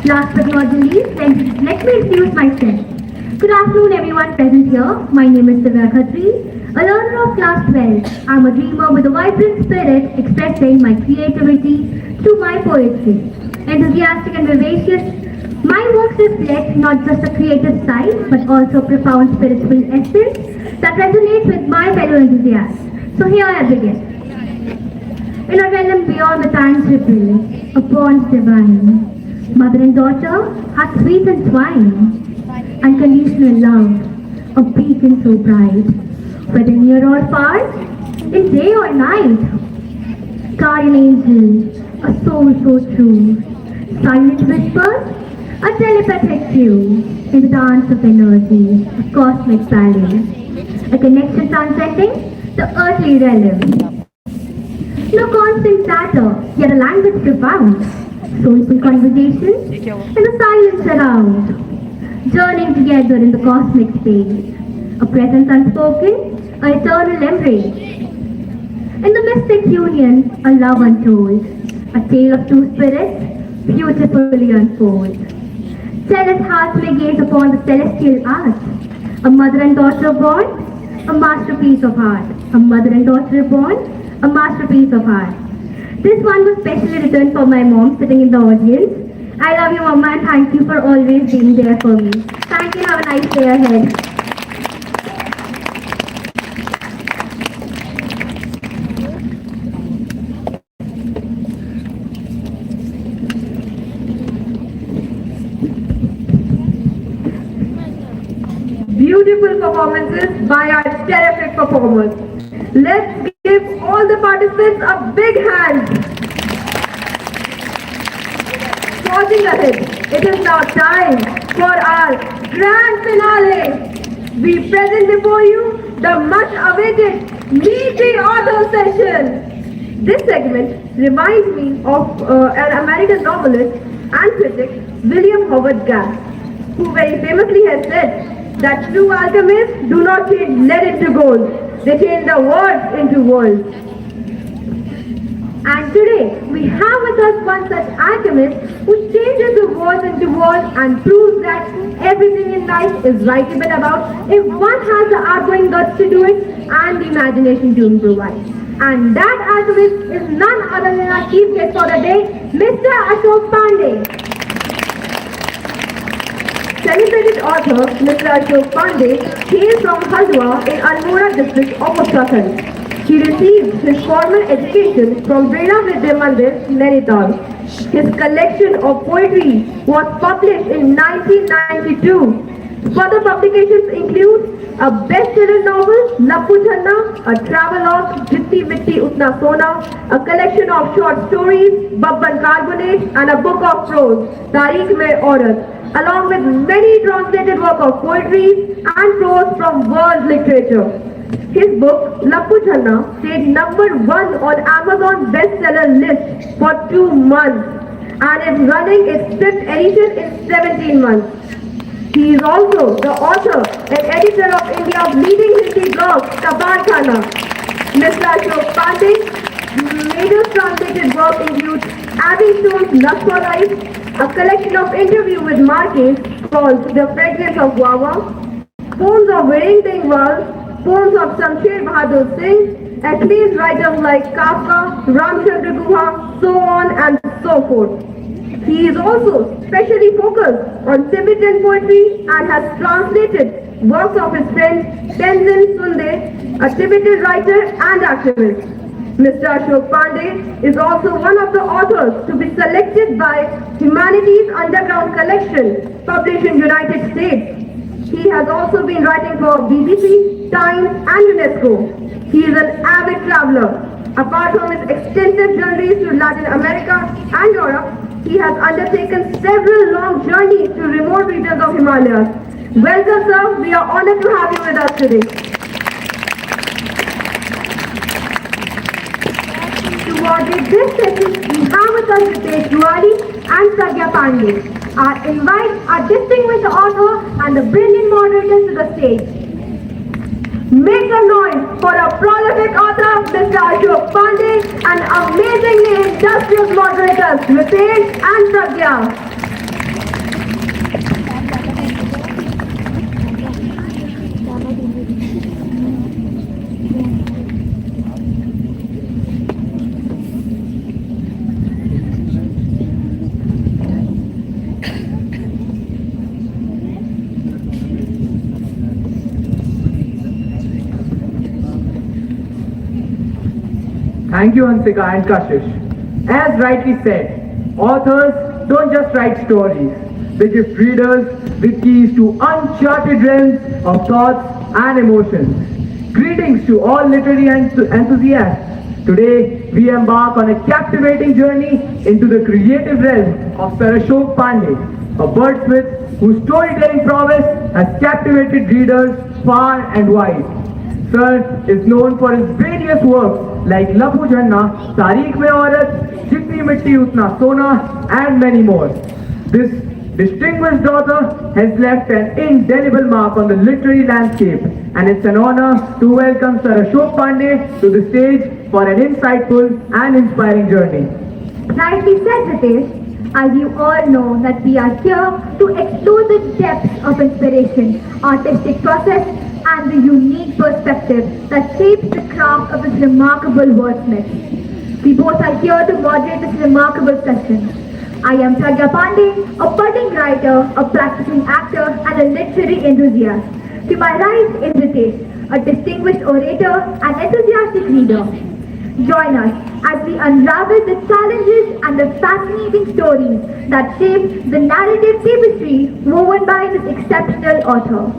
Last but not the least, let me introduce myself. Good afternoon, everyone present here. My name is Divya Khatri, a learner of class 12. I'm a dreamer with a vibrant spirit expressing my creativity through my poetry. Enthusiastic and vivacious, my works reflect not just a creative side but also profound spiritual essence that resonates with my fellow enthusiasts. So here I begin. In a realm beyond the time's ripple, a bond divine, mother and daughter, heart sweet and twine, unconditional love, a beacon so bright, whether near or far, in day or night, guardian angel, a soul so true, silent whispers, a telepathic cue, in the dance of energy, a cosmic ballet, a connection transcending the earthly realm. No constant chatter, yet a language profound, soulful conversation, and a silent surround, journeying together in the cosmic space, a presence unspoken, an eternal embrace. In the mystic union, a love untold, a tale of two spirits, beautifully unfold. Jealous hearts may gaze upon the celestial art, a mother and daughter born, a masterpiece of art, a mother and daughter born, a masterpiece of art. This one was specially written for my mom sitting in the audience. I love you, Mama, and thank you for always being there for me. Thank you. Have a nice day ahead. Beautiful performances by our terrific performers. Let's give all the participants a big hand. Forging ahead, it is now time for our grand finale. We present before you the much awaited Meet the Author session. This segment reminds me of an American novelist and critic, William Howard Gass, who very famously has said that true alchemists do not change lead into gold. They change the words into worlds. And today, we have with us one such alchemist who changes the words into worlds and proves that everything in life is writable about if one has the outgoing guts to do it and the imagination to improvise. And that alchemist is none other than our chief guest for the day, Mr. Ashok Pandey. Celebrated author Mr. Ashok Pandey hails from Haldwa in Almora district of Uttarakhand. He received his formal education from Prerna Vidya Mandir, Nainital. His collection of poetry was published in 1992. Further publications include a bestseller novel, Lappu Channa, a travelogue, Jitti Vitti Utna Sona, a collection of short stories, Babban Carbonate, and a book of prose, Tariq Mein Aurat, along with many translated work of poetry and prose from world literature. His book, Lappu Channa, stayed #1 on Amazon bestseller list for 2 months and is running its 5th edition in 17 months. He is also the author and editor of India's leading Hindi blog, Kabar Khana. Mr. Ashok Pandey's major translated work includes Abby Stone's Lust for Life, a collection of interviews with Marquez called The Fragrance of Guava, poems of Viren Tengwal, poems of Shamsher Bahadur Singh, acclaimed writers like Kafka, Ramchandra Guha, so on and so forth. He is also specially focused on Tibetan poetry and has translated works of his friend Tenzin Sunde, a Tibetan writer and activist. Mr. Ashok Pandey is also one of the authors to be selected by Humanities Underground Collection, published in United States. He has also been writing for BBC, Times and UNESCO. He is an avid traveler. Apart from his extensive journeys to Latin America and Europe, he has undertaken several long journeys to remote regions of Himalayas. Welcome, sir. We are honored to have you with us today. To moderate this session, we have with us Ritesh Tiwari and Pragya Pandey. Invite our distinguished author and the brilliant moderators to the stage. Make some noise for a prolific author, Mr. Ashok Pandey, and amazingly industrious moderators, Ritesh and Pragya. Thank you, Hansika and Kashish. As rightly said, authors don't just write stories. They give readers the keys to uncharted realms of thoughts and emotions. Greetings to all literary enthusiasts. Today, we embark on a captivating journey into the creative realm of Sir Ashok Pandey, a wordsmith whose storytelling prowess has captivated readers far and wide. Sir is known for his various works like Lapu Janna, Tareekh Mein Aurat, Jitni Mitti Utna Sona, and many more. This distinguished author has left an indelible mark on the literary landscape, and it's an honor to welcome Sir Ashok Pandey to the stage for an insightful and inspiring journey. Rightly said, Ritesh. As you all know that we are here to explore the depths of inspiration, artistic process, and the unique perspective that shapes the craft of this remarkable wordsmith. We both are here to moderate this remarkable session. I am Pragya Pandey, a budding writer, a practicing actor, and a literary enthusiast. To my right is Ritesh, a distinguished orator and enthusiastic reader. Join us as we unravel the challenges and the fascinating stories that shape the narrative tapestry woven by this exceptional author.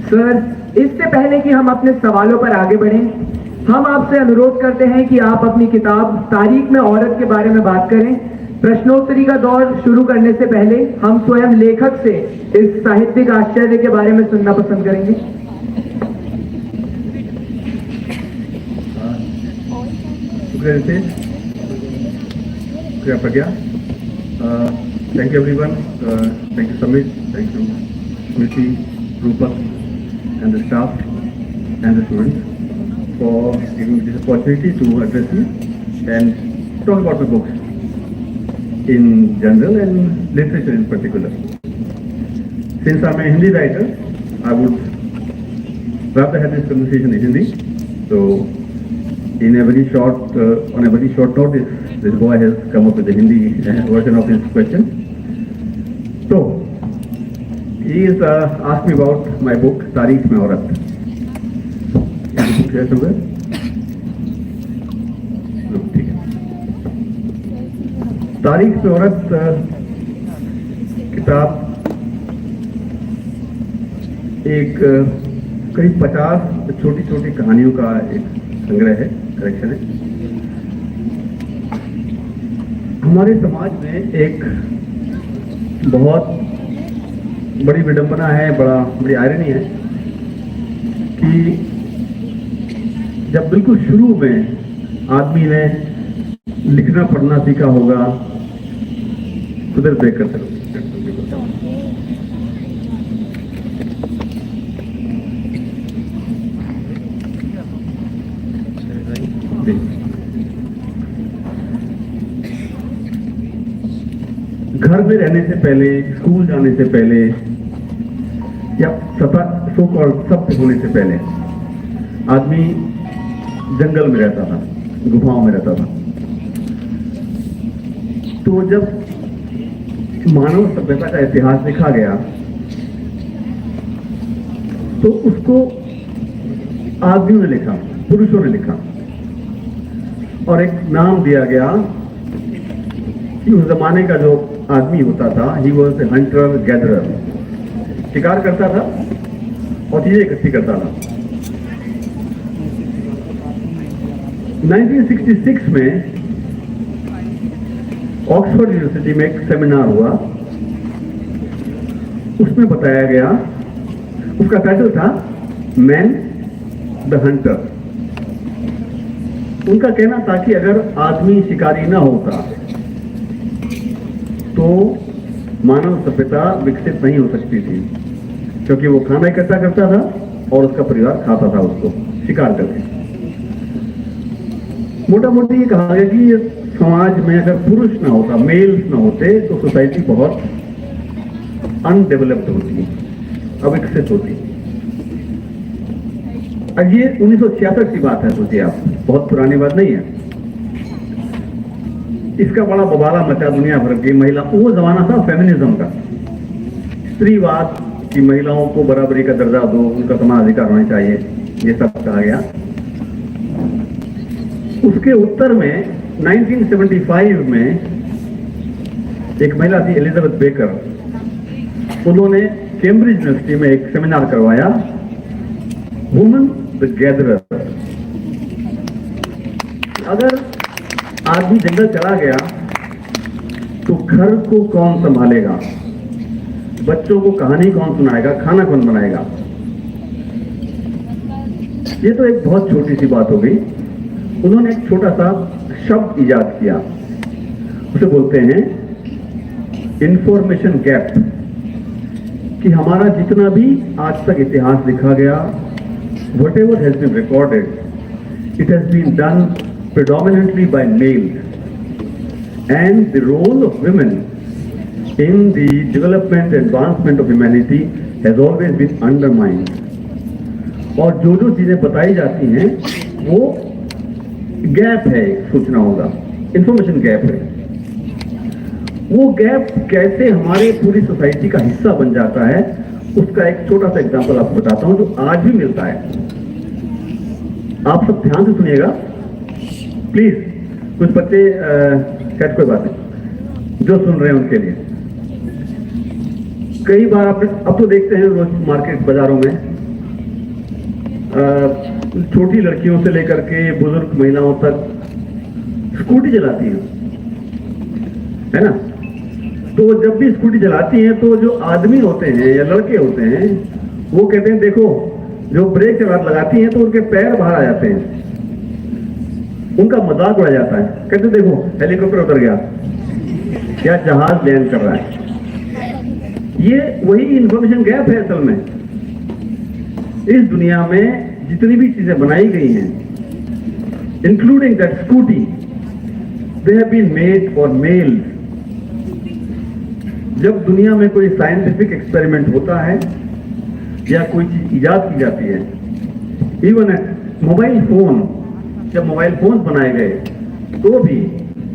Sir, इससे पहले कि हम अपने सवालों पर आगे बढ़ें, हम आपसे अनुरोध करते हैं कि आप अपनी किताब तारीख में औरत के बारे में बात करें। प्रश्नोत्तरी का दौर शुरू करने से पहले हम स्वयं लेखक से इस साहित्यिक आश्चर्य के बारे में सुनना पसंद करेंगे। Thank you everyone. Thank you Samit, thank you Smriti, Rupak and the staff and the students for giving me this opportunity to address you and talk about the books in general and literature in particular. Since I'm a Hindi writer, I would rather have this conversation in Hindi. So, in a very short, on a very short notice, this boy has come up with a Hindi version of his question. So, he has asked me about my book, Tareekh Mein Aurat. Is the book here somewhere? No, ठीक है. तारीख में औरत किताब एक करीब 50 छोटी छोटी कहानियों का एक संग्रह है, कलेक्शन है। हमारे समाज में एक बहुत बड़ी विडंबना है, बड़ी आयरनी है कि जब बिल्कुल शुरू में आदमी ने लिखना पढ़ना सीखा होगा, उधर ब्रेक करते रहो। घर में रहने से पहले, स्कूल जाने से पहले या सो कॉल्ड सभ्य होने से पहले आदमी जंगल में रहता था, गुफाओं में रहता था। तो जब मानव सभ्यता का इतिहास लिखा गया तो उसको आदमियों ने लिखा, पुरुषों ने लिखा और एक नाम दिया गया कि उस जमाने का जो आदमी होता था, he was a Hunter gatherer, शिकार करता था और चीजें इकट्ठी करता था। 1966 में ऑक्सफोर्ड यूनिवर्सिटी में एक सेमिनार हुआ, उसमें बताया गया, उसका टाइटल था मैन द हंटर। उनका कहना था कि अगर आदमी शिकारी ना होता तो मानव सभ्यता विकसित नहीं हो सकती थी, क्योंकि वो खाना इकट्ठा करता था और उसका परिवार खाता था उसको शिकार करके। मोटा मोटी ये कहा गया कि समाज में अगर पुरुष ना होता, मेल्स ना होते, तो सोसाइटी बहुत अनडेवलप्ड होती, अविकसित होती। अब ये 1966 की बात है, सोचिए आप, बहुत पुरानी बात नहीं है। इसका बड़ा बवाला मचा दुनिया भर की महिला, वो जमाना था फेमिनिज्म का, स्त्रीवाद की महिलाओं को बराबरी का दर्जा दो, उनका समान अधिकार होना चाहिए, ये सब कहा गया। उसके उत्तर में 1975 में एक महिला थी एलिजाबेथ बेकर, उन्होंने कैम्ब्रिज यूनिवर्सिटी में एक सेमिनार करवाया, वुमन द गैदरर। अगर आदमी जंगल चला गया तो घर को कौन संभालेगा, बच्चों को कहानी कौन सुनाएगा, खाना कौन बनाएगा। ये तो एक बहुत छोटी सी बात हो गई। उन्होंने एक छोटा सा शब्द इजाद किया, उसे बोलते हैं इंफॉर्मेशन गैप। कि हमारा जितना भी आज तक इतिहास लिखा गया, whatever has been recorded, it has been done predominantly by males, and the role of women in the development and advancement of humanity has always been undermined. और जो जो चीजें बताई जाती हैं वो गैप है, सूचनाओं का इंफॉर्मेशन गैप है। वो गैप कैसे हमारे पूरी सोसाइटी का हिस्सा बन जाता है, उसका एक छोटा सा एग्जांपल आपको बताता हूं जो आज भी मिलता है। आप सब ध्यान से सुनिएगा प्लीज। कुछ बच्चे खैर कोई बात नहीं, जो सुन रहे हैं उनके लिए। कई बार आप अब तो देखते हैं रोज मार्केट बाजारों में छोटी लड़कियों से लेकर के बुजुर्ग महिलाओं तक स्कूटी चलाती हैं, है ना। तो जब भी स्कूटी चलाती हैं तो जो आदमी होते हैं या लड़के होते हैं वो कहते हैं देखो, जो ब्रेक लगाती हैं तो उनके पैर बाहर आ जाते हैं, उनका मजाक उड़ा जाता है। कहते देखो हेलीकॉप्टर उतर गया या जहाज लैंड कर रहा है। ये वही इंफॉर्मेशन गैप है असल में। इस दुनिया में जितनी भी चीजें बनाई गई हैं, including that scooty, they have been made for male. जब दुनिया में कोई साइंटिफिक एक्सपेरिमेंट होता है या कोई चीज इजाद की जाती है, इवन मोबाइल फोन, जब मोबाइल फोन बनाए गए तो भी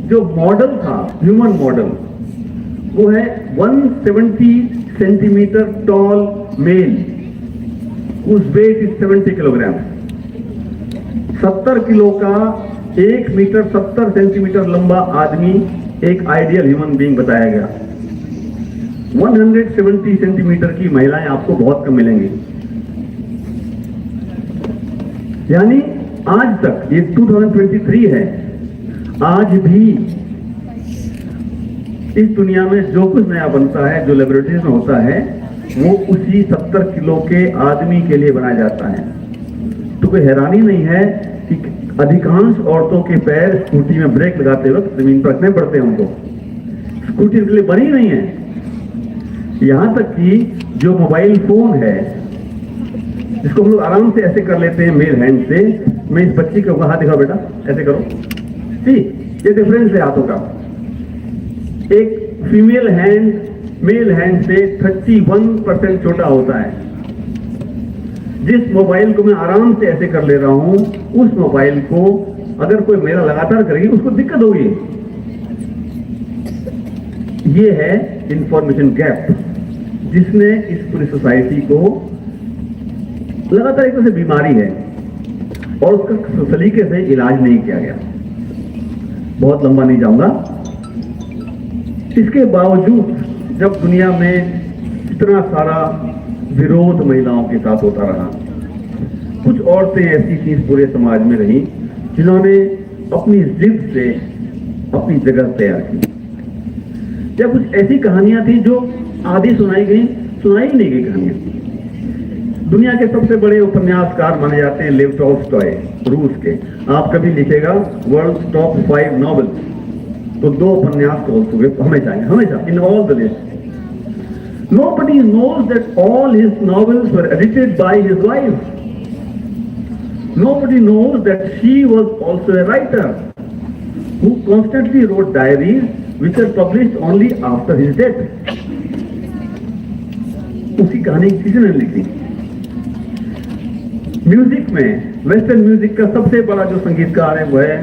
जो मॉडल था, ह्यूमन मॉडल, वो है 170 centimetre tall male, whose weight is 70 kilogram. 70 kilo का 1 मीटर 70 सेंटीमीटर लंबा आदमी एक आइडियल ह्यूमन बीइंग बताया गया। 170 सेंटीमीटर की महिलाएं आपको बहुत कम मिलेंगी। यानी आज तक, ये 2023 है, आज भी इस दुनिया में जो कुछ नया बनता है, जो लेबोरेटरीज में होता है, वो उसी 70 किलो के आदमी के लिए बनाया जाता है। तो कोई हैरानी नहीं है कि अधिकांश औरतों के पैर स्कूटी में ब्रेक लगाते वक्त जमीन पर रखने पड़ते हैं उनको। स्कूटी के लिए बनी नहीं है। यहां तक कि जो मोबाइल फोन है, जिसको हम लोग आराम से ऐसे कर लेते हैं मेल हैंड से, मैं इस बच्ची को हाथ दिखाओ बेटा, ऐसे करो, ठीक, ये डिफरेंस है हाथों का। एक फीमेल हैंड मेल हैंड से 31% छोटा होता है। जिस मोबाइल को मैं आराम से ऐसे कर ले रहा हूं, उस मोबाइल को अगर कोई मेरा लगातार करेगी उसको दिक्कत होगी। ये है इंफॉर्मेशन गैप, जिसने इस पूरी सोसाइटी को लगातार एक तरह से बीमारी है और उसका सलीके से इलाज नहीं किया गया। बहुत लंबा नहीं जाऊंगा। इसके बावजूद जब दुनिया में इतना सारा विरोध महिलाओं के साथ होता रहा, कुछ औरतें ऐसी थी पूरे समाज में रही जिन्होंने अपनी जिद से अपनी जगह तैयार की। या कुछ ऐसी कहानियां थी जो आधी सुनाई नहीं गई कहानियां। दुनिया के सबसे बड़े उपन्यासकार माने जाते हैं लेव टॉल्स्टॉय, रूस के। आप कभी लिखेगा वर्ल्ड टॉप 5 नॉवेल्स, तो 2 उपन्यास टॉल्स्टॉय हमेशा in all the list. Nobody knows that all his novels were edited by his wife. Nobody knows that she was also a writer who constantly wrote diaries which are published only after his death. उसकी कहानी किसी ने लिखी। Music में, western music का सबसे बड़ा जो संगीतकार है वो है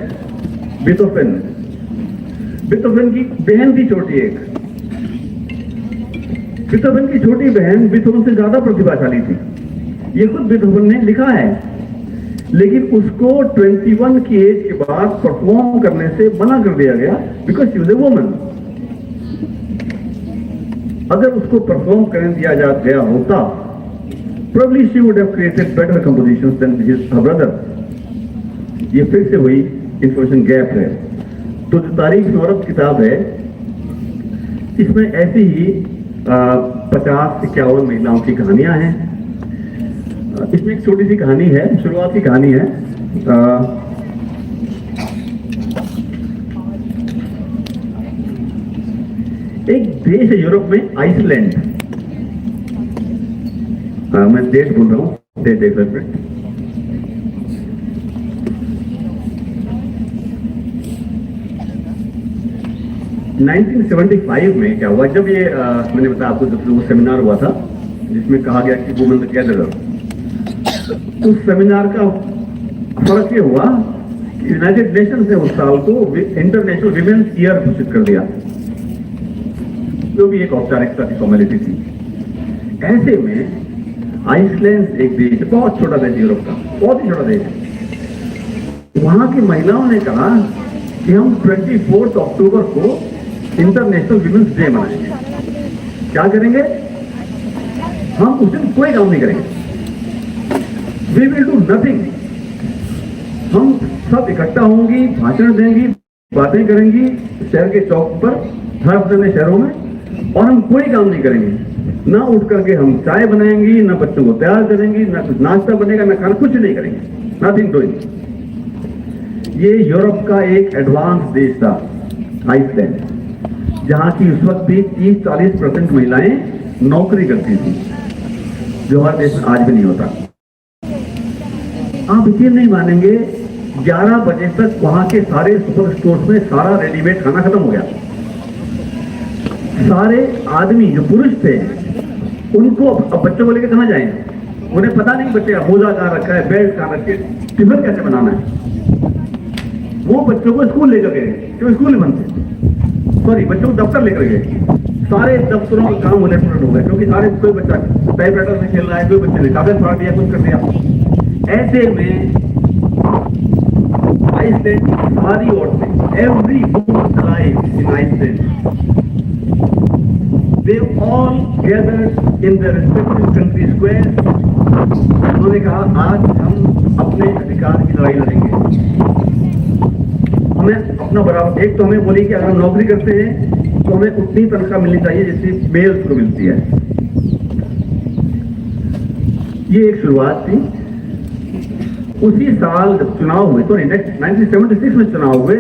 बीथोवेन। बीथोवेन की बहन थी छोटी एक। बीथोवेन की छोटी बहन बीथोवेन से ज्यादा प्रतिभाशाली थी। ये खुद बीथोवेन ने लिखा है लेकिन उसको 21 की एज के बाद परफॉर्म करने से मना कर दिया गया because she was a woman. अगर उसको परफॉर्म करने दिया गया होता, probably she would have created better compositions than her brother। ये फिर से वही इंफॉर्मेशन गैप है। तो जो तारीख नौरत किताब है, इसमें ऐसी ही 50-51 महिलाओं की कहानियां हैं। इसमें एक छोटी सी कहानी है, शुरुआत की कहानी है। एक देश है यूरोप में, आइसलैंड। मैं डेट बोल रहा हूँ, डेट एक मिनट। 1975 में क्या हुआ, जब ये मैंने बताया आपको, जब वो सेमिनार हुआ था जिसमें कहा गया कि वुमेन टुगेदर, उस सेमिनार का फर्क ये हुआ कि यूनाइटेड नेशंस ने उस साल को इंटरनेशनल विमेन्स ईयर घोषित कर दिया, जो भी एक औपचारिकता की फॉर्मेलिटी थी। ऐसे में आइसलैंड एक देश, बहुत छोटा देश यूरोप का, बहुत ही छोटा देश, वहां की महिलाओं ने कहा कि हम 24 अक्टूबर को इंटरनेशनल विमेन्स डे मनाएंगे। क्या करेंगे? हम उस दिन कोई काम नहीं करेंगे, वी विल डू नथिंग। हम सब इकट्ठा होंगी, भाषण देंगी, बातें करेंगी शहर के चौक पर, हर अपने शहरों में, और हम कोई काम नहीं करेंगे। ना उठ करके हम चाय बनाएंगी, ना बच्चों को तैयार करेंगी, ना कुछ नाश्ता बनेगा, ना खाना, कुछ नहीं करेंगे, नथिंग डूइंग। ये यूरोप का एक एडवांस देश था आइसलैंड, जहां की उस वक्त भी 30-40% महिलाएं नौकरी करती थी, जो हर देश में आज भी नहीं होता। आप यकीन नहीं मानेंगे, 11 बजे तक वहां के सारे सुपर स्टोर्स में सारा रेडीमेड खाना खत्म हो गया। सारे आदमी जो पुरुष थे, उनको अब बच्चों को लेकर कहां जाएंगे? उन्हें पता नहीं बच्चे का मोजा कहां रखा है, बेल्ट कहां रखे, टिफिन कैसे बनाना है। वो बच्चों को स्कूल लेकर गए, क्योंकि स्कूल नहीं बनते, सॉरी बच्चों को दफ्तर लेकर गए। सारे दफ्तरों का काम इलेक्ट्रॉनिक हो गया, क्योंकि सारे, कोई बच्चा टाइपराइटर में खेल रहा है, कोई बच्चे ने कागज फाड़ दिया, कुछ कर दिया। ऐसे में आइसलैंड की सारी औरतें, every woman alive in Iceland, they all gathered in their respective country squares। उन्होंने कहा, आज हम अपने अधिकार की लड़ाई लड़ेंगे। हमें अपना बराबर, एक तो हमें बोली कि अगर हम नौकरी करते हैं तो हमें उतनी तनख्वाह मिलनी चाहिए जितनी मेल्स को मिलती है। ये एक शुरुआत थी। उसी साल जब चुनाव हुए, तो 1976 में चुनाव हुए,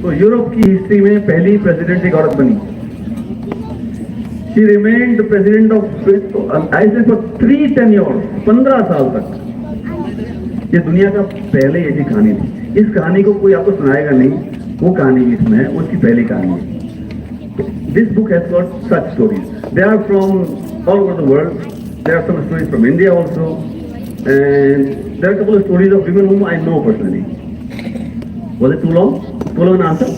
तो यूरोप की हिस्ट्री में पहली प्रेसिडेंट एक औरत बनी। She remained the president of Iceland for 3 tenures, 15 साल तक। ये दुनिया का पहले ऐसी कहानी थी। इस कहानी को कोई आपको सुनाएगा नहीं, वो कहानी इसमें है, उसकी पहली कहानी है। This book has got such stories. They are from all over the world. There are some stories from India also, and there are a couple of stories of women whom I know personally. Was it too long? Too long an answer?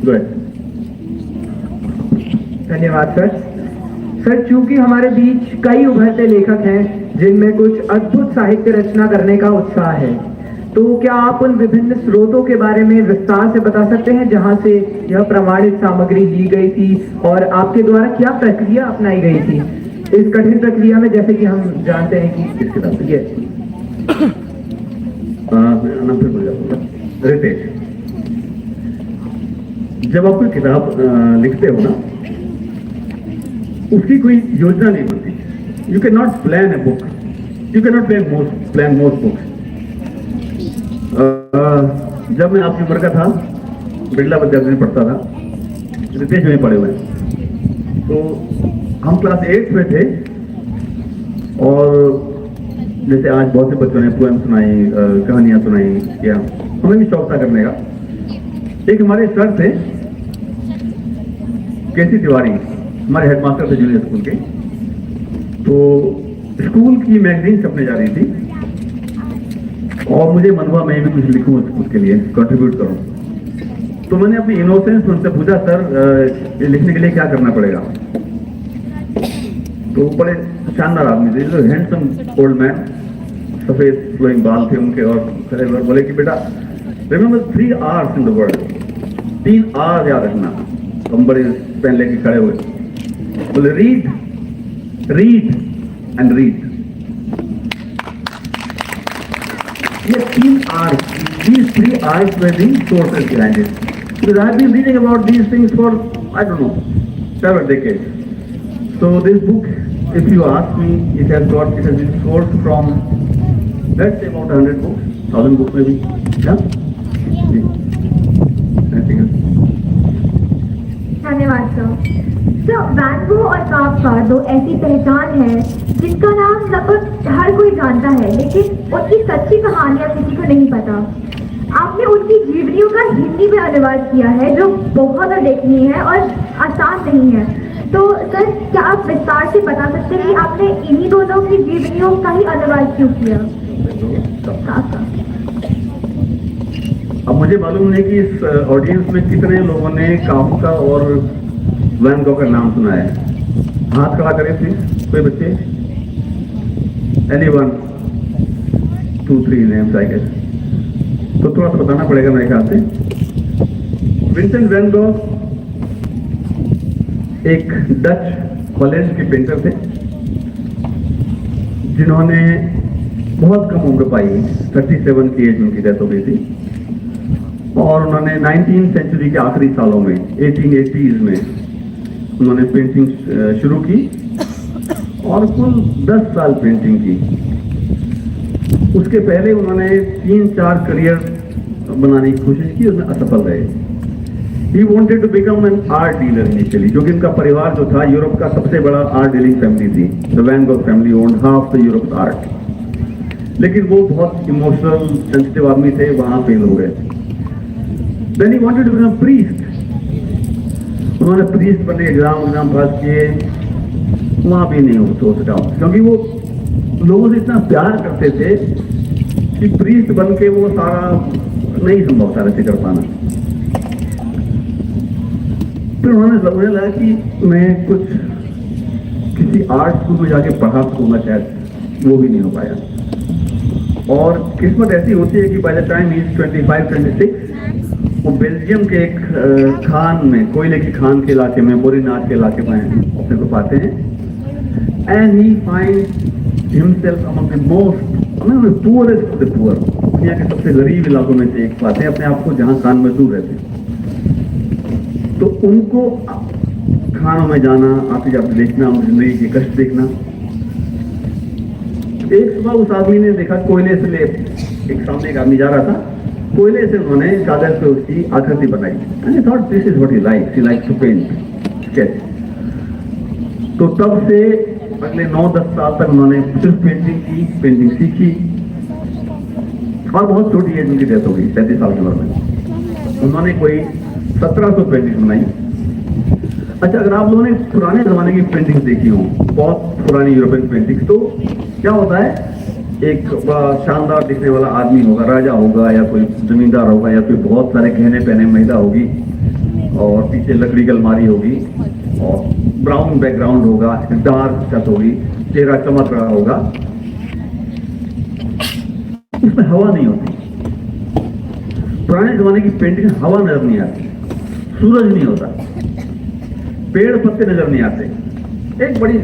Go ahead. धन्यवाद sir. Sir, चूंकि हमारे बीच कई उभरते लेखक हैं जिनमें कुछ अद्भुत साहित्य रचना करने का उत्साह है, तो क्या आप उन विभिन्न स्रोतों के बारे में विस्तार से बता सकते हैं जहां से यह प्रमाणित सामग्री ली गई थी और आपके द्वारा क्या प्रक्रिया अपनाई गई थी इस कठिन प्रक्रिया में, जैसे कि हम जानते हैं कि इस किताब में रितेश, जब आप कोई किताब लिखते हो ना, उसकी कोई योजना नहीं बनती। You can not plan a book, you can not plan most books. जब मैं आपकी उम्र का था, बिरला विद्यालय में पढ़ता था, रितेश में पढ़े हुए, तो हम क्लास 8 में थे, और जैसे आज बहुत से बच्चों ने पोएम सुनाई, कहानियां सुनाई, या हमें भी शौक था करने का। एक हमारे सर थे, केसी तिवारी, हमारे हेडमास्टर थे जूनियर स्कूल के, तो स्कूल की मैगजीन छपने जा रही थी, और मुझे मन हुआ मैं भी कुछ लिखूं उसके लिए, कंट्रीब्यूट करूं। तो मैंने अपनी इनोसेंस उनसे पूछा, सर ये लिखने के लिए क्या करना पड़ेगा? तो बड़े शानदार आदमी थे, हैंडसम ओल्ड मैन, सफेद फ्लोइंग बाल थे उनके, और खड़े हुए बोले कि बेटा remember 3 hours in the world, 3 hours याद रखना। हम बड़े पेन लेके खड़े हुए, बोले रीड रीड एंड रीड। ये 3 hours, these 3 hours were the sources behind it. Because I've been reading about these things for, I don't know, several decades. So this book, if you ask me, it has been sourced from, let's say about 100 books, 1000 books maybe. Yeah? Anything else? धन्यवाद sir. Van गो और Kafka दो ऐसी पहचान है जिनका नाम लगभग हर कोई जानता है, लेकिन उनकी सच्ची कहानियां किसी को नहीं पता। आपने उनकी जीवनियों का हिंदी में अनुवाद किया है जो बहुत अलेखनीय है और आसान नहीं है। तो सर, क्या आप विस्तार से बता सकते हैं कि आपने इन्हीं दोनों की जीवनियों का ही अनुवाद क्यों किया? काफ्का। अब मुझे मालूम नहीं कि इस ऑडियंस में कितने लोगों ने काफ्का और वैन गॉग का नाम सुना है। हाथ खड़ा करें प्लीज, कोई बच्चे? एनीवन? 2-3 names I guess. तो थोड़ा सा बताना पड़ेगा मेरे ख्याल से। विंसेंट वैन गॉग एक डच हॉलैंड के पेंटर थे जिन्होंने बहुत कम उम्र पाई, 37 की एज में उनकी डेथ हो गई थी। और उन्होंने 19वीं सेंचुरी के आखिरी सालों में 1880s में उन्होंने पेंटिंग शुरू की और कुल 10 साल पेंटिंग की। उसके पहले उन्होंने 3-4 करियर बनाने की कोशिश की, उसमें असफल रहे। He wanted to become an art dealer initially, क्योंकि उनका परिवार जो था यूरोप का सबसे बड़ा आर्ट डीलिंग फैमिली थी। The Van Gogh family owned half the Europe's art. लेकिन वो बहुत इमोशनल सेंसिटिव आदमी थे, वहां फेल हो गए। Then he wanted to become a priest. उन्होंने प्रीस्ट बनने एग्जाम पास किए, वहां भी नहीं हो सका, क्योंकि वो लोगों से इतना प्यार करते थे कि प्रीस्ट बन के वो सारा नहीं संभव था ऐसे कर पाना। फिर उन्होंने समझने लगा कि मैं कुछ किसी आर्ट स्कूल में जाके पढ़ा सकूंगा, शायद वो भी नहीं हो पाया। और किस्मत ऐसी होती है कि by the time he is 25-26 वो बेल्जियम के एक खान में, कोयले की खान के इलाके में, बोरीनाथ के इलाके में अपने को पाते हैं। And he find himself among the most poorest of the poor, दुनिया के सबसे गरीब इलाकों में से एक पाते हैं अपने आप को, जहां खान मजदूर रहते हैं। तो उनको खानों में जाना, आते जाते देखना, उनकी जिंदगी के कष्ट देखना। एक सुबह उस आदमी ने देखा कोयले से ले, एक सामने एक आदमी जा रहा था, कोयले से उन्होंने कागज पे उसकी आकृति बनाई। And I thought this is what he likes, he likes to paint sketch. तो तब से अगले 9-10 साल तक उन्होंने सिर्फ पेंटिंग की, पेंटिंग सीखी, और बहुत छोटी एज उनकी डेथ हो गई, 37 साल की उम्र में। उन्होंने कोई 1700 पेंटिंग बनाई। अच्छा, अगर आप लोगों ने पुराने जमाने की पेंटिंग देखी हो, बहुत पुरानी यूरोपियन पेंटिंग, तो क्या होता है, एक शानदार दिखने वाला आदमी होगा, राजा होगा या कोई जमींदार होगा या कोई बहुत सारे गहने पहने महिला होगी, और पीछे लकड़ी की अलमारी होगी, और ब्राउन बैकग्राउंड होगा, डार्क छत होगी, चेहरा चमक रहा होगा। उसमें हवा नहीं होती। पुराने जमाने की पेंटिंग हवा नजर नहीं आती, सूरज नहीं होता, पेड़ पत्ते नजर नहीं आते, एक बड़ी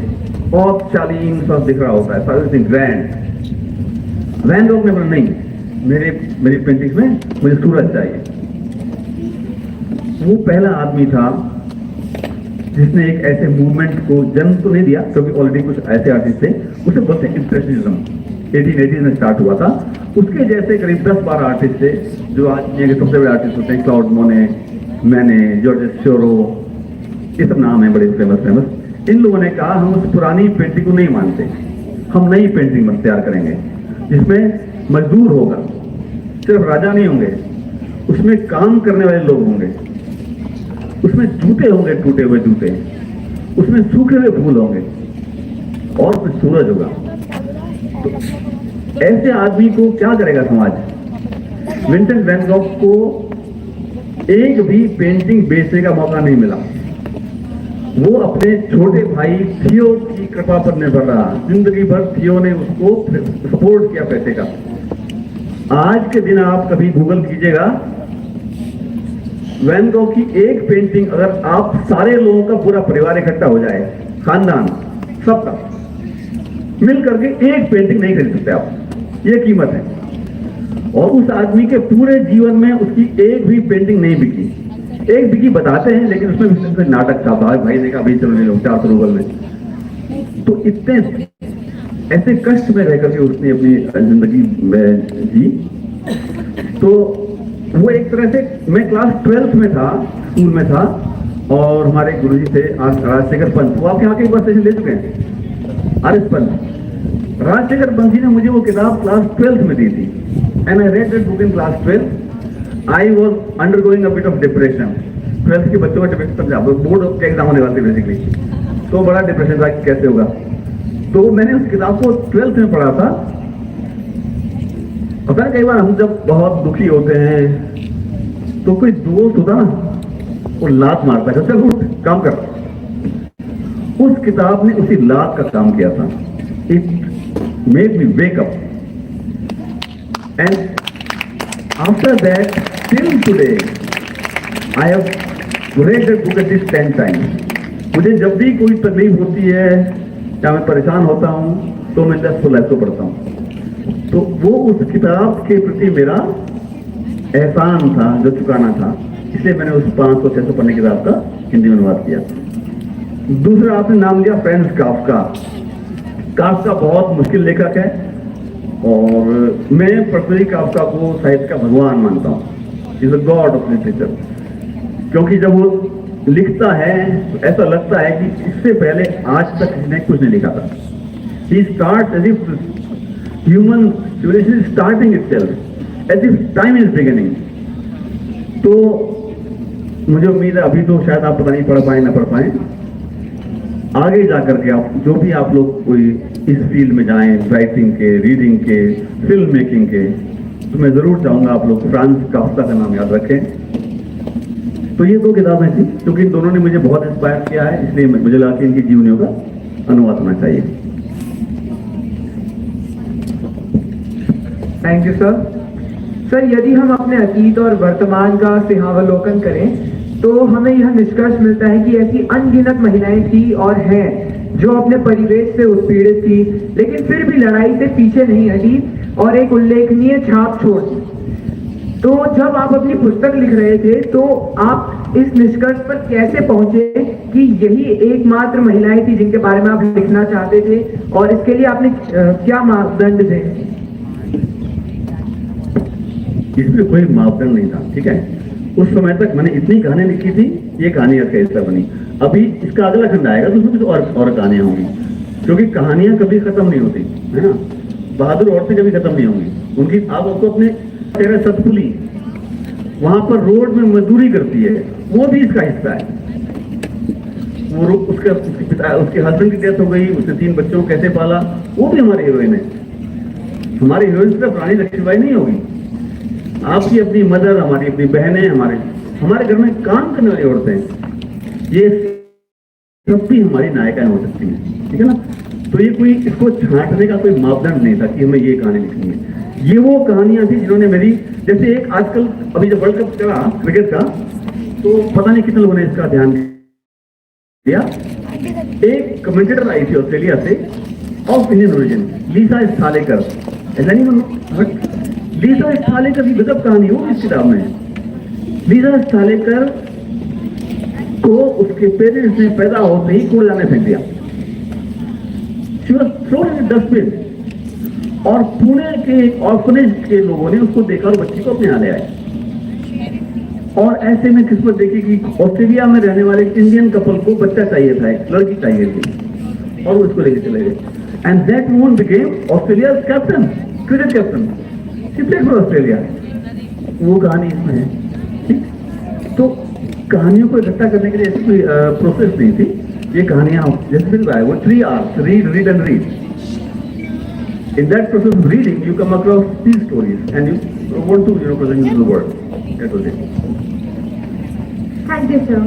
बहुत शालीन सा दिख रहा होता है, सारी ग्रैंड। वैन गॉग ने बोला नहीं, मेरी पेंटिंग्स में मुझे सूरज चाहिए। वो पहला आदमी था जिसने एक ऐसे मूवमेंट को जन्म तो नहीं दिया, क्योंकि ऑलरेडी कुछ ऐसे आर्टिस्ट थे, उसे बोलते हैं इंप्रेशनिज्म, 1880 में स्टार्ट हुआ था। उसके जैसे करीब 10-12 आर्टिस्ट थे जो आज दुनिया के सबसे बड़े आर्टिस्ट होते हैं, क्लाउड मोने, मैंने, जॉर्ज शोरो, ये सब नाम है बड़े फेमस। इन लोगों ने कहा हम उस पुरानी पेंटिंग को नहीं मानते, हम नई पेंटिंग तैयार करेंगे जिसमें मजदूर होगा, सिर्फ राजा नहीं होंगे, उसमें काम करने वाले लोग होंगे, उसमें जूते होंगे, टूटे हुए जूते, उसमें सूखे हुए फूल होंगे, और फिर सूरज होगा। तो ऐसे आदमी को क्या करेगा समाज? विंसेंट वैन गॉग को एक भी पेंटिंग बेचने का मौका नहीं मिला। वो अपने छोटे भाई थियो की कृपा पर निर्भर रहा। जिंदगी भर थियो ने उसको सपोर्ट किया पैसे का। आज के दिन आप कभी गूगल कीजिएगा, वैन गॉग की एक पेंटिंग अगर आप सारे लोगों का पूरा परिवार इकट्ठा हो जाए, खानदान सबका मिल करके एक पेंटिंग नहीं खरीद सकते आप, ये कीमत है। और उस आदमी के पूरे जीवन में उसकी एक भी पेंटिंग नहीं बिकी। एक बिकी बताते हैं, लेकिन उसमें नाटक था, भाई देखा भाई चलो ले लो 400 रूबल में। तो इतने ऐसे कष्ट में रह करके उसने अपनी जिंदगी में जी। तो वो एक तरह से, मैं क्लास 12th में था, स्कूल में था, और हमारे गुरुजी थे राजशेखर पंत। वो आपके यहाँ के एक बार सेशन ले चुके हैं, आर.एस. पंत। राजशेखर पंत जी ने मुझे वो किताब क्लास 12th में दी थी, and I read that book in class 12th। I was undergoing a bit of depression. 12th के बच्चों का डिप्रेशन, बोर्ड के एग्जाम होने वाले थे बेसिकली, तो बड़ा डिप्रेशन था कि कैसे होगा। तो मैंने उस किताब को 12th में पढ़ा था। पता है, कई बार हम जब बहुत दुखी होते हैं तो कोई दोस्त होता ना, वो लात मारता है, चल उठ काम कर। उस किताब ने उसी लात का काम किया था। It made me wake up, and after that till today I have read that book at least 10 times. मुझे जब भी कोई तकलीफ होती है या मैं परेशान होता हूं तो मैं 10 लाइफ को पढ़ता हूं। तो वो उस किताब के प्रति मेरा एहसान था जो चुकाना था, इसलिए मैंने उस 500-600 पन्ने किताब का हिंदी में अनुवाद किया। दूसरा आपने नाम लिया फ्रांज काफ्का। काफ्का बहुत मुश्किल लेखक है, और मैं पर्सनली काफ्का को साहित्य का भगवान मानता हूँ। Is a God of literature, क्योंकि जब वो लिखता है तो ऐसा लगता है कि इससे पहले आज तक किसी ने कुछ नहीं लिखा था। He starts as if human civilization is starting itself, as if time is beginning. तो मुझे उम्मीद है अभी तो शायद आप पता नहीं पढ़ पाए ना पढ़ पाए, आगे जाकर के आप जो भी आप लोग कोई इस फील्ड में जाएं, राइटिंग के, रीडिंग के, फिल्म मेकिंग के, तो मैं जरूर चाहूंगा आप लोग फ्रांज काफ्का का नाम याद रखें। तो ये 2 किताबें थी क्योंकि इन दोनों ने मुझे बहुत इंस्पायर किया है, इसलिए मुझे लगा कि इनकी जीवनियों का अनुवाद होना चाहिए। Thank you sir. सर, यदि हम अपने अतीत और वर्तमान का सिंहावलोकन करें तो हमें यह निष्कर्ष मिलता है कि ऐसी अनगिनत महिलाएं थी और हैं जो अपने परिवेश से उत्पीड़ित थी, लेकिन फिर भी लड़ाई से पीछे नहीं हटी और एक उल्लेखनीय छाप छोड़ दी। तो जब आप अपनी पुस्तक लिख रहे थे तो आप इस निष्कर्ष पर कैसे पहुंचे कि यही एकमात्र महिलाएं थी जिनके बारे में आप लिखना चाहते थे, और इसके लिए आपने क्या मापदंड थे? इसमें कोई मापदंड नहीं था, ठीक है। उस समय तक मैंने इतनी कहानी लिखी थी, ये कहानी का हिस्सा बनी। अभी इसका अगला खंड आएगा तो उसमें कुछ और कहानियां होंगी, क्योंकि कहानियां कभी खत्म नहीं होती, है ना। बहादुर औरतें कभी खत्म नहीं होंगी उनकी। आप उसको अपने तेरा सतपुली, वहां पर रोड में मजदूरी करती है, वो भी इसका हिस्सा है। वो उसके पिता, उसके हस्बैंड की डेथ हो गई, उसने 3 बच्चों को कैसे पाला, वो भी हमारे हीरोइन है। हमारी हीरोइन सिर्फ रानी लक्ष्मीबाई नहीं होगी, आपकी अपनी मदर, हमारी अपनी बहनें, हमारे घर में काम करने वाली औरतें, ये सब भी हमारी नायिकाएं हो सकती हैं, ठीक है ना। तो ये कोई इसको छांटने का कोई मापदंड नहीं था कि हमें ये कहानी लिखनी है। ये वो कहानियां थी जिन्होंने मेरी, जैसे एक आजकल अभी जब वर्ल्ड कप चला क्रिकेट का, तो पता नहीं कितने लोगों ने इसका ध्यान दिया। एक कमेंटेटर आई थी ऑस्ट्रेलिया से, of Indian origin, Lisa Sthalekar. Lisa Sthalekar की गजब कहानी हो इस किताब में। लीसा स्थालेकर को उसके पेरेंट्स ने पैदा होते ही कूड़ेदान में फेंक दिया। She was thrown in dustbin, और पुणे के ऑर्फनेज के लोगों ने उसको देखा और बच्ची को अपने यहाँ ले आए। और ऐसे में किस्मत देखी कि ऑस्ट्रेलिया में रहने वाले इंडियन कपल को बच्चा चाहिए था, एक लड़की चाहिए थी, और वो उसको लेके चले गए। And that woman became Australia captain, cricket captain. She played for Australia. वो कहानी इसमें है, ठीक। तो कहानियों को इकट्ठा करने के लिए ऐसी कोई प्रोसेस नहीं थी। ये कहानियां जैसे फिर वो 3 R's, read, read and read. In that process of reading, you come across these stories and you want to, present it to the world. That was it. Thank you, sir.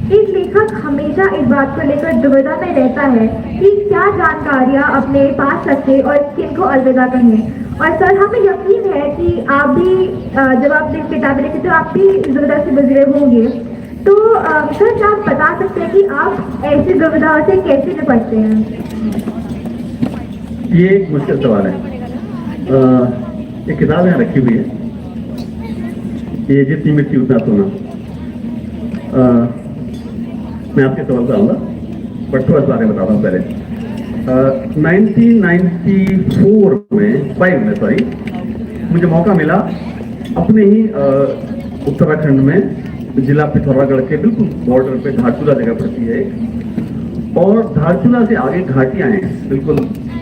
एक लेखक हमेशा इस बात को लेकर दुविधा में रहता है कि क्या जानकारियाँ अपने पास रखे और किनको अलविदा कहें। और सर, हमें यकीन है कि आप भी जब आपने किताबें लिखी तो आप भी इस दुविधा से गुजरे होंगे। तो सर, क्या आप बता सकते हैं कि आप ऐसी दुविधा से कैसे निपटते हैं? ये एक मुश्किल सवाल है। एक किताब यहाँ रखी हुई है, ये जितनी मिट्टी उतना सोना। मैं आपके सवाल पर आऊँगा, बट थोड़ा बारे में बताता हूँ पहले। 1994 में सॉरी, मुझे मौका मिला अपने ही उत्तराखंड में जिला पिथौरागढ़ के बिल्कुल बॉर्डर पे धारचूला जगह पड़ती है, और धारचूला से आगे घाटियां हैं बिल्कुल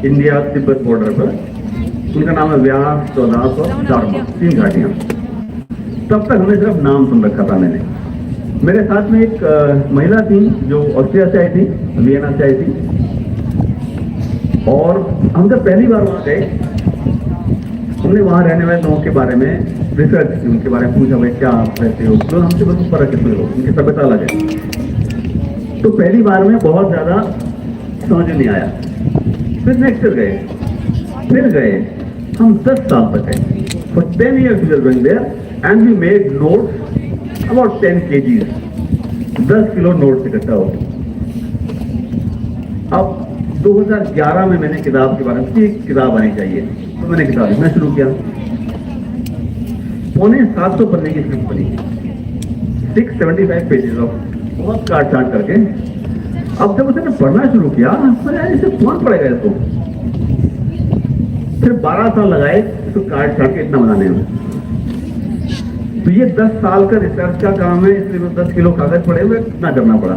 इंडिया तिब्बत बॉर्डर पर। उनका नाम है व्यास, चौदास और दारमा, 3 घाटियां। तब तक हमने सिर्फ नाम सुन रखा था। मेरे साथ में एक महिला थी जो ऑस्ट्रिया से आई थी, वियना से आई थी, और हम जब पहली बार वहाँ गए, हमने वहाँ रहने वाले लोगों के बारे में रिसर्च की, उनके बारे में पूछा, भाई क्या आप रहते हो, तो हमसे बहुत फर्क कितने लोग, उनकी सभ्यता अलग है। तो पहली बार में बहुत ज़्यादा समझ नहीं आया। फिर नेक्स्ट ईयर गए, हम 10 साल तक गए। For 10 years we were going there and we made notes about 10 kgs, 10 kilo notes इकट्ठा हो। अब 2011 में मैंने किताब के बारे में एक किताब आनी चाहिए, तो मैंने किताब लिखना शुरू किया। 750 पन्ने की स्क्रिप्ट बनी, 675 पेजेस ऑफ, बहुत काट छाट करके। अब जब उसे पढ़ना शुरू किया, इसे कौन पढ़ेगा इसको? फिर 12 साल लगाए इसको काट छाट के इतना बनाने में। तो ये 10 साल का रिसर्च का काम है, इसलिए 10 किलो कागज पड़े हुए इतना करना पड़ा।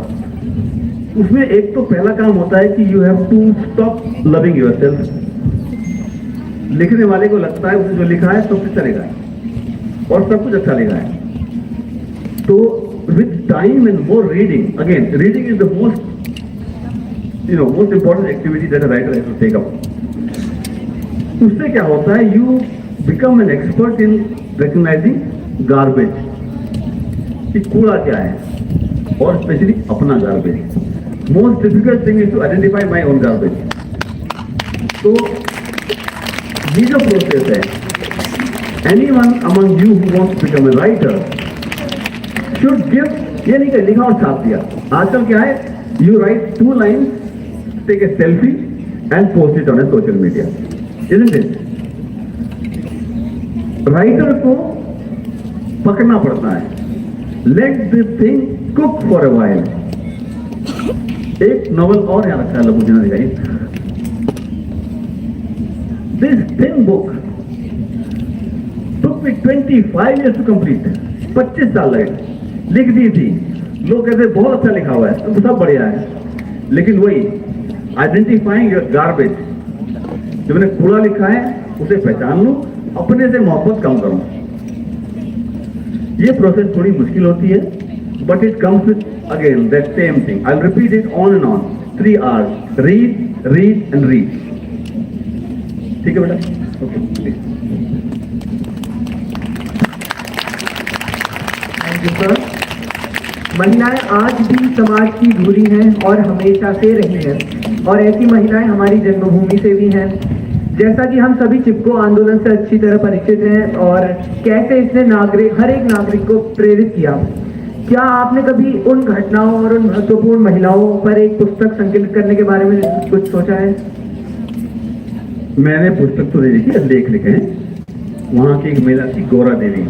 उसमें एक तो पहला काम होता है कि you have to stop loving yourself. लिखने वाले को लगता है उसने जो लिखा है सब कुछ चलेगा और सब कुछ अच्छा लिखा है। तो with time and more reading, again reading is the most most important activity that a writer has to take up. उससे क्या होता है, you become an expert in recognizing garbage, कि कूड़ा क्या है, और स्पेशली अपना garbage. Most difficult thing is to identify my own garbage. तो ये जो प्रोसेस है, anyone among you who wants to become a writer should give, ये नहीं कि लिखा और छाप दिया। आजकल क्या है, you write 2 lines, take a selfie and post it on a social media, isn't it? Writer को पकड़ना पड़ता है, let this thing cook for a while. एक नॉवल और यहां रखा है, लघु जी ने दिखाई, this thin book took me 25 years to complete, 25 साल लगे, लिख दी थी। लोग कहते बहुत अच्छा लिखा हुआ है, तो सब बढ़िया है, लेकिन वही आइडेंटिफाइंग योर गार्बेज, जो मैंने कूड़ा लिखा है उसे पहचान लूं, अपने से मोहब्बत कम करूं। ये प्रोसेस थोड़ी मुश्किल होती है, but it comes with again that same thing. I will repeat it on and on, 3 hours, read read and read. ठीक है बेटा? Okay, thank you sir. महिलाएं आज भी समाज की धूरी हैं और हमेशा से रही हैं, और ऐसी महिलाएं हमारी जन्मभूमि से भी हैं। जैसा कि हम सभी चिपको आंदोलन से अच्छी तरह परिचित हैं और कैसे इसने हर एक नागरिक को प्रेरित किया, क्या आपने कभी उन घटनाओं और उन महत्वपूर्ण महिलाओं पर एक पुस्तक संकलित करने के बारे में कुछ सोचा है? मैंने पुस्तक तो नहीं लिखी, लेख लिखे हैं। वहाँ की एक महिला थी गौरा देवी,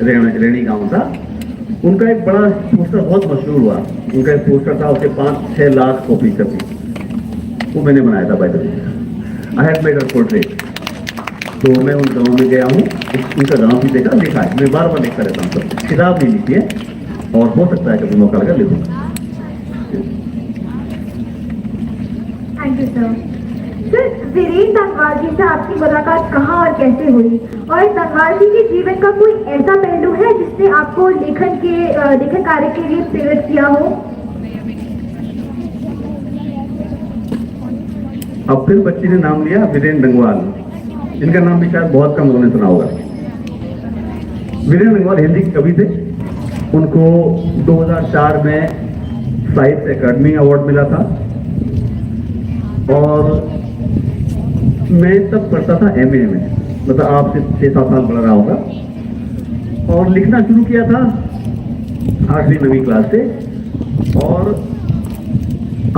रेणी गांव था। उनका एक बड़ा पोस्टर बहुत मशहूर हुआ। उनका एक पोस्टर था, उसके 5-6 लाख कॉपी छपी, वो मैंने बनाया था। By the way, I have made a portrait. तो मैं उन गाँव में गया हूँ, उनका गाँव भी देखा, लिखा है। मैं बार बार लिखता रहता हूँ, सब किताब नहीं लिखी है, और हो सकता है कभी मौका लगा लिखूँ। Thank you sir. Sir, Virendra Tanwar ji से आपकी मुलाकात कहाँ और कैसे हुई, और तनवार जी के जीवन का कोई ऐसा पहलू है जिसने आपको लेखन कार्य के लिए प्रेरित किया हो? अब फिर बच्ची ने नाम लिया वीरेंद्र डंगवाल। इनका नाम भी शायद बहुत कम लोगों ने सुना होगा। वीरेंद्र डंगवाल हिंदी के कवि थे, उनको 2004 में साहित्य अकादमी अवार्ड मिला था और मैं तब पढ़ता था एमए में, मतलब आपसे 6-7 साल पढ़ रहा होगा, और लिखना शुरू किया था 8वीं-9वीं क्लास से। और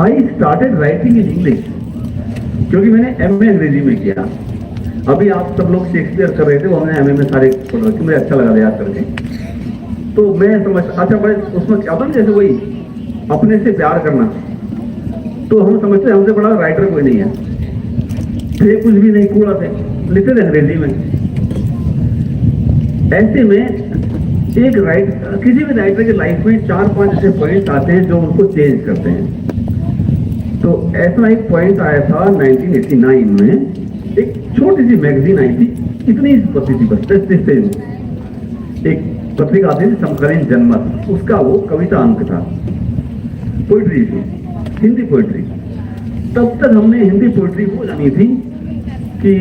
I started writing in English, क्योंकि मैंने एमए अंग्रेजी में किया। अभी आप सब लोग शेक्सपियर कर रहे थे, वो हमने एमए में सारे पढ़ रखे, मुझे अच्छा लगा याद करके। तो मैं समझ, अच्छा बड़े उसमें क्या था, जैसे वही अपने से प्यार करना, तो हम समझते हैं हमसे बड़ा राइटर कोई नहीं है, थे कुछ भी नहीं, कूड़ा थे, लिखते थे अंग्रेजी में। ऐसे में एक किसी भी राइटर की लाइफ में 4-5 ऐसे पॉइंट आते हैं जो उनको चेंज करते हैं। तो ऐसा एक पॉइंट आया था 1989 में, एक छोटी सी मैगजीन आई थी, इतनी पतली थी, बस एक पत्रिका आती थी समकालीन जनमत, उसका वो कविता अंक था, पोइट्री थी, हिंदी पोइट्री। तब तक हमने हिंदी पोइट्री वो जानी थी कि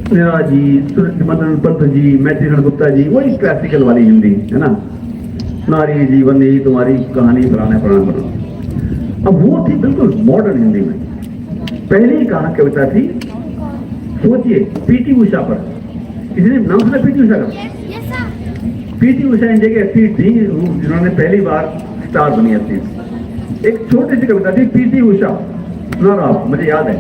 नेरा जी, मदन पंत जी, मैथिली गुप्ता जी, वही क्लासिकल वाली हिंदी है ना, नारी जीवन यही तुम्हारी कहानी, फलाना फलाना फलाना। अब वो थी बिल्कुल मॉडर्न हिंदी में। पहली कविता थी, सोचिए, पीटी उषा पर। किसी ने नाम सुना पीटी उषा का? पीटी उषा इंडिया की एथलीट थी जिन्होंने पहली बार स्टार बनी एथलीट। एक छोटी सी कविता थी, पीटी उषा, सुना रहा आप, मुझे याद है।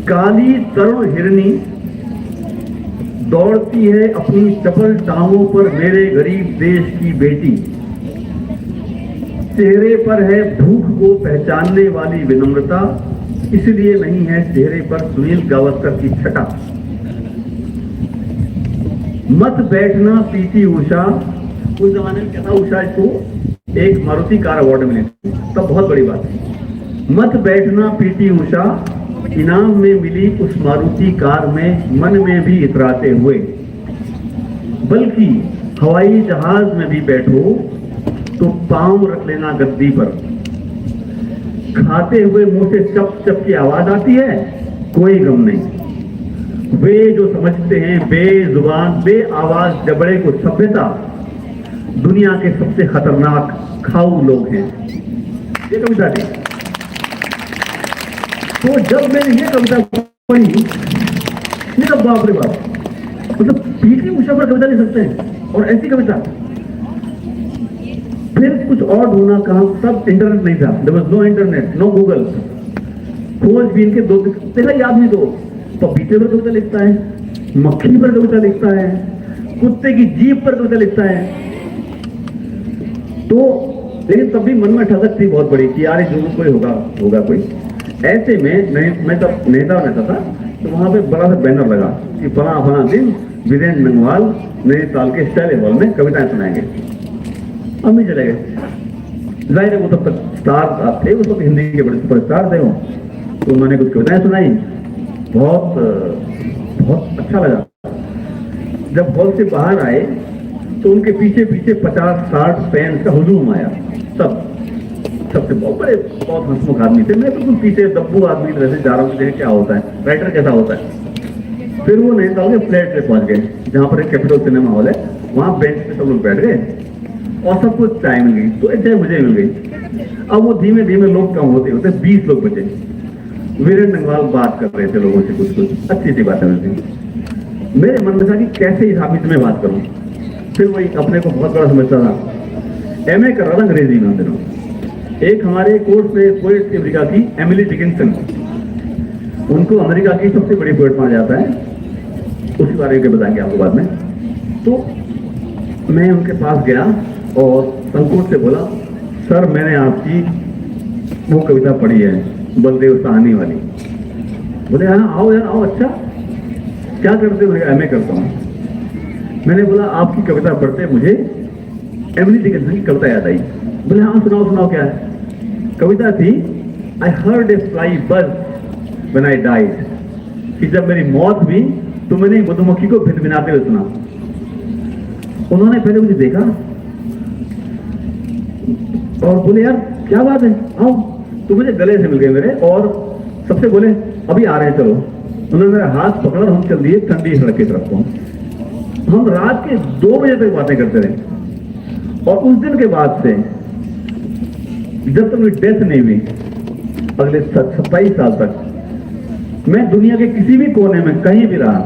काली तरुण हिरनी दौड़ती है अपनी चपल टांगों पर मेरे गरीब देश की बेटी, चेहरे पर है भूख को पहचानने वाली विनम्रता, इसलिए नहीं है चेहरे पर सुनील गावस्कर की छटा। मत बैठना पीटी उषा, उस जमाने में क्या था, उषा को एक मारुति कार अवार्ड मिली थी, तब बहुत बड़ी बात थी। मत बैठना पीटी उषा, इनाम में मिली उस मारुति कार में मन में भी इतराते हुए, बल्कि हवाई जहाज में भी बैठो तो पांव रख लेना गद्दी पर। खाते हुए मुंह से चप चप की आवाज आती है, कोई गम नहीं। वे जो समझते हैं बेजुबान बे आवाज जबड़े को सभ्यता, दुनिया के सबसे खतरनाक खाऊ लोग हैं। ये कविता थी। तो जब मैंने ये कविता पढ़ी, नहीं बाप रे बाप, मतलब पीटी उषा पर कविता लिख सकते हैं, और ऐसी कविता। फिर कुछ और ढूंढना, कहा, तब इंटरनेट नहीं था, there was no internet, no Google. खोजबीन के 2 देखा ही आदमी तो पपीते पर कविता लिखता है, मक्खी पर कविता लिखता है, कुत्ते की जीभ पर कविता लिखता है। तो लेकिन तब भी मन में ठसक थी बहुत बड़ी कि यार जरूर कोई होगा कोई। ऐसे में मैं तब नेता रहता था, तो वहां पे बड़ा सा बैनर लगा कि फला दिन वीरेंद्र नंगवाल नैनीताल के स्टाइल हॉल में कविताएं सुनाएंगे। हम भी चले गए। जाहिर है वो तब तक स्टार थे, उस वक्त हिंदी के बड़े सुपरस्टार थे वो। तो उन्होंने कुछ कविताएं सुनाई, बहुत अच्छा लगा। जब हॉल से बाहर आए तो उनके पीछे 50-60 फैंस का हुजूम आया। सबसे बहुत हंसमुख आदमी थे। मैं बिल्कुल पीछे दब्बू आदमी तरह से जा रहा हूँ, देखें क्या होता है, राइटर कैसा होता है। फिर वो नैनीताल के फ्लैट पे पहुंच गए, जहाँ पर एक कैपिटल सिनेमा हॉल है। वहां बेंच पे सब लोग बैठ गए और सबको चाय मिल गई, तो एक चाय मुझे मिल गई। अब वो धीमे धीमे लोग कम होते होते 20 लोग बचे। वीरेंद्र नंगवाल बात कर रहे थे लोगों से, कुछ अच्छी सी बातें होती। मेरे मन में था कि कैसे इस हाफिज में बात करूं। फिर वही अपने को बहुत बड़ा समझता था। एमए कर रहा था अंग्रेजी में दिनों। एक हमारे कोर्स में पोएट अमेरिका की एमिली डिकिंसन, उनको अमेरिका की सबसे बड़ी पोएट माना जाता है, उसके बारे में बताएंगे आपको बाद में। तो मैं उनके पास गया और संकोच से बोला, सर मैंने आपकी वो कविता पढ़ी है, बलदेव साहनी वाली। बोले हाँ आओ यार आओ, अच्छा क्या करते हो? एमए करता हूँ। मैंने बोला आपकी कविता पढ़ते मुझे एमिली डिकिंसन की कविता याद आई। बोले हाँ सुनाओ क्या है? कविता थी, आई हर्ड ए फ्लाई बज व्हेन आई डाइड, कि जब मेरी मौत हुई तो मैंने मधुमक्खी को भिनभिनाते हुए सुना। उन्होंने पहले मुझे देखा और बोले यार क्या बात है, आओ। तो मुझे गले से मिल गए मेरे, और सबसे बोले अभी आ रहे हैं चलो। उन्होंने मेरा हाथ पकड़ा और हम चल दिए ठंडी सड़क की तरफ को। हम रात के 2 बजे तक बातें करते रहे। और उस दिन के बाद से जब तक मेरी डेथ नहीं हुई, अगले 27 साल तक मैं दुनिया के किसी भी कोने में कहीं भी रहा,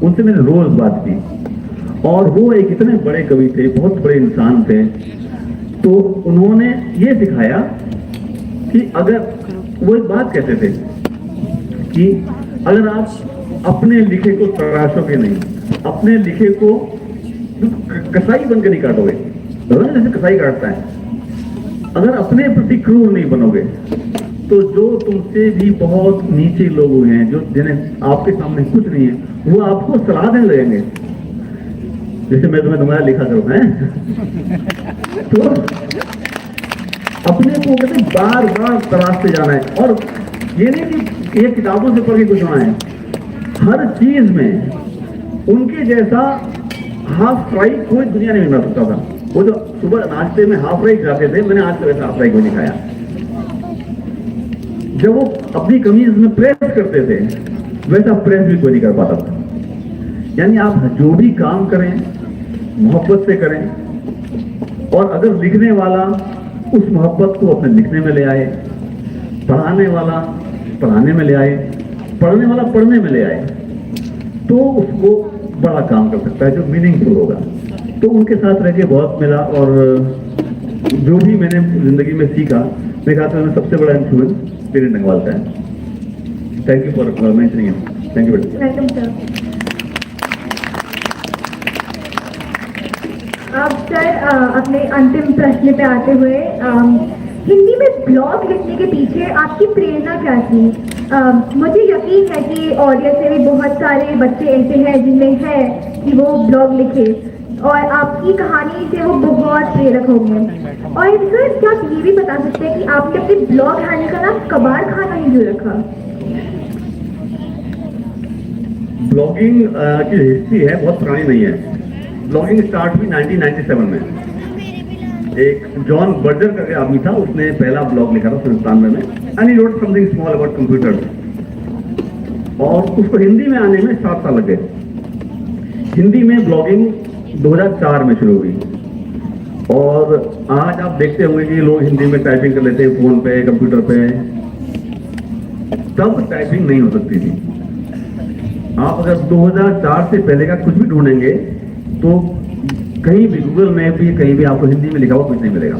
उनसे मैंने रोज बात की। और वो एक इतने बड़े कवि थे, बहुत बड़े इंसान थे, तो उन्होंने ये सिखाया कि अगर वो एक बात कहते थे कि अगर आप अपने लिखे को तराशोगे नहीं, अपने लिखे को कसाई बनकर नहीं काटोगे, रंग जैसे कसाई काटता है, अगर अपने प्रति क्रूर नहीं बनोगे, तो जो तुमसे भी बहुत नीचे लोग हैं, जो जिन्हें आपके सामने कुछ नहीं है, वो आपको सलाह देने लगेंगे। जैसे मैं तुम्हारा लिखा करूँ है तो अपने को कहते बार बार तराशते जाना है। और ये नहीं कि ये किताबों से पढ़ के कुछ होना है, हर चीज में उनके जैसा हाफ फ्राई कोई दुनिया नहीं बना सकता था। वो जो सुबह नाश्ते में हाफ फ्राई खाते थे, मैंने आज तक ऐसा हाफ फ्राई को नहीं खाया। जब वो अपनी कमीज में प्रेस करते थे, वैसा प्रेस भी कोई नहीं कर पाता था। यानी आप जो भी काम करें मोहब्बत से करें, और अगर लिखने वाला उस मोहब्बत को अपने लिखने में ले आए, पढ़ाने वाला पढ़ाने में ले आए, पढ़ने वाला पढ़ने में ले आए, तो उसको बड़ा काम कर सकता है जो मीनिंगफुल होगा। तो उनके साथ रह के बहुत मिला, और जो भी मैंने जिंदगी में सीखा, मेरे ख्याल में सबसे बड़ा इन्फ्लुएंस पीरेंट नगवाल का है। Thank you for mentioning him. Thank you welcome sir. अब सर अपने अंतिम प्रश्न पे आते हुए, हिंदी में ब्लॉग लिखने के पीछे आपकी प्रेरणा क्या थी? मुझे यकीन है कि ऑडियंस में भी बहुत सारे बच्चे ऐसे हैं जिनमें है कि वो ब्लॉग लिखे, और आपकी कहानी से वो बहुत प्रेरक होंगे। और सर क्या आप ये भी बता सकते हैं कि आपने अपने ब्लॉग हैंडल का नाम कबाड़ खाना ही क्यों रखा? ब्लॉगिंग की हिस्ट्री है, बहुत पुरानी नहीं है। ब्लॉगिंग स्टार्ट हुई 1997 में। एक जॉन बर्जर करके आदमी था, उसने पहला ब्लॉग लिखा था हिंदुस्तान में, and he wrote something small about computers, और उसको हिंदी में आने में 7 साल लगे। हिंदी में ब्लॉगिंग 2004 में शुरू हुई, और आज आप देखते होंगे कि लोग हिंदी में टाइपिंग कर लेते हैं फोन पे, कंप्यूटर पे। तब टाइपिंग नहीं हो सकती थी। आप अगर 2004 से पहले का कुछ भी ढूंढेंगे तो कहीं भी गूगल में भी कहीं भी आपको हिंदी में लिखा हुआ कुछ नहीं मिलेगा,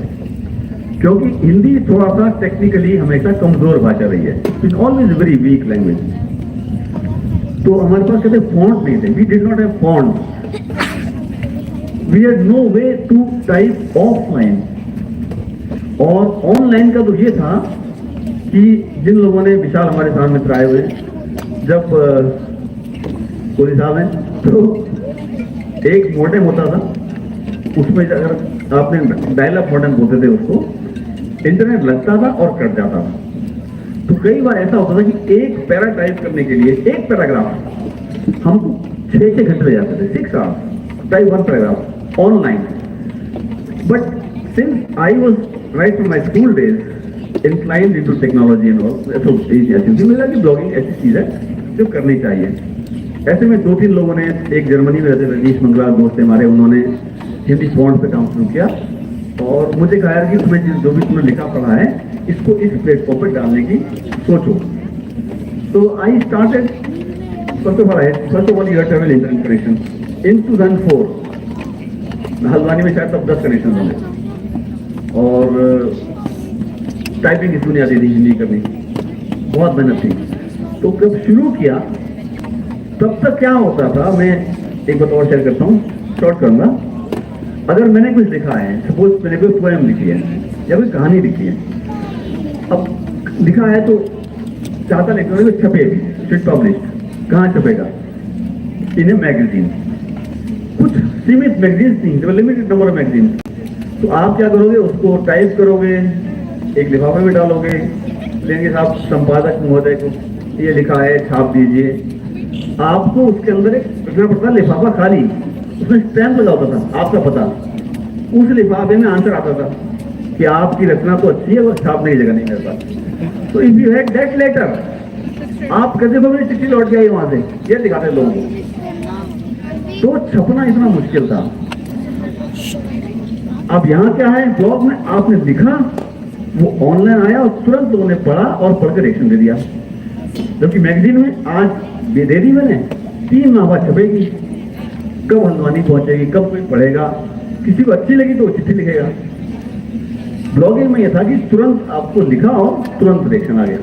क्योंकि हिंदी थोड़ा सा टेक्निकली हमेशा कमजोर भाषा रही है। It's always very weak language. तो हमारे पास कहते फॉन्ट नहीं थे, we did not have font, we had no way to type offline. और ऑनलाइन का तो ये था कि जिन लोगों ने, विशाल हमारे साथ मित्र आए हुए, जब उड़ीसा में, तो एक मॉडेम होता था, उसमें अगर आपने डायल अप मॉडेम बोलते थे उसको, इंटरनेट लगता था और कट जाता था। तो कई बार ऐसा होता था कि एक पैरा टाइप करने के लिए, एक पैराग्राफ हम 6 घंटे ले जाते थे, 6 hours type 1 paragraph online. But since I was right from my school days inclined into technology and all, ऐसी मिला कि ब्लॉगिंग ऐसी चीज है जो करनी चाहिए। ऐसे में 2-3 लोगों ने, एक जर्मनी में रहते रजनीश मंगला दोस्त हमारे, उन्होंने हिंदी फॉन्ट पे काम शुरू किया, और मुझे कहा यार कि तुम्हें जो भी तुमने लिखा पढ़ा है, इसको इस प्लेटफॉर्म पे डालने की सोचो। तो I started, first of all you travel internet connection in 2004। Haldwani में शायद तब 10 कनेक्शन होंगे, और टाइपिंग इसमें नहीं आती थी, हिंदी करनी बहुत मेहनत थी। तो जब शुरू किया तब तक क्या होता था, मैं एक बात और शेयर करता हूँ, शॉर्ट करूंगा। अगर मैंने कुछ लिखा है, सपोज मैंने कोई पोएम लिखी है या कोई कहानी लिखी है, अब लिखा है तो चाहता लिखता हूँ छपे भी, शुड पब्लिश्ड। कहाँ छपेगा? इन ए मैगजीन। कुछ सीमित मैगजीन्स थी, लिमिटेड नंबर ऑफ मैगजीन। तो आप क्या करोगे, उसको टाइप करोगे, एक लिफाफे में डालोगे, लेंगे साहब संपादक महोदय को ये लिखा है, छाप दीजिए। आपको उसके अंदर एक रखना पड़ता, लिफाफा खाली, उसमें स्टैंप लगा होता था, आपका पता। उस लिफाफे में आंसर आता था कि आपकी रचना तो अच्छी है, और छापने की जगह नहीं मेरे पास। तो if you had that letter, आप कैसे बोले चिट्ठी लौट के आई वहां से, ये दिखाते लोगों को। तो छपना इतना मुश्किल था। अब यहाँ क्या है, ब्लॉग में आपने लिखा, वो ऑनलाइन आया और तुरंत लोगों ने पढ़ा और पढ़कर रिएक्शन दे दिया। जबकि मैगजीन में आज दे दी मैंने, 3 माह बाद छपेगी, कब हल्द्वानी पहुंचेगी, कब कोई पढ़ेगा, किसी को अच्छी लगी तो वो चिट्ठी लिखेगा। ब्लॉगिंग में यह था कि तुरंत आपको लिखा और तुरंत रिएक्शन आ गया।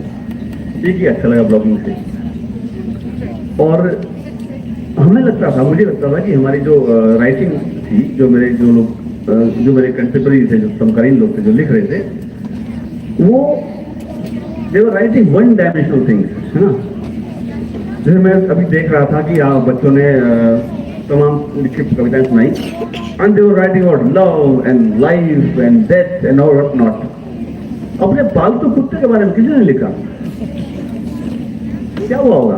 एक ही अच्छा लगा ब्लॉगिंग से। और हमें लगता था, मुझे लगता था कि हमारी जो राइटिंग थी, जो मेरे कंटेम्पररी थे, जो समकालीन लोग थे जो लिख रहे थे, वो they were writing one dimensional things, है ना। जैसे मैं अभी देख रहा था कि बच्चों ने तमाम लिखी कविताएं सुनाई, and they were writing about love and life and death and all what not. अपने पालतू कुत्ते के बारे में किसी ने लिखा? क्या हुआ होगा?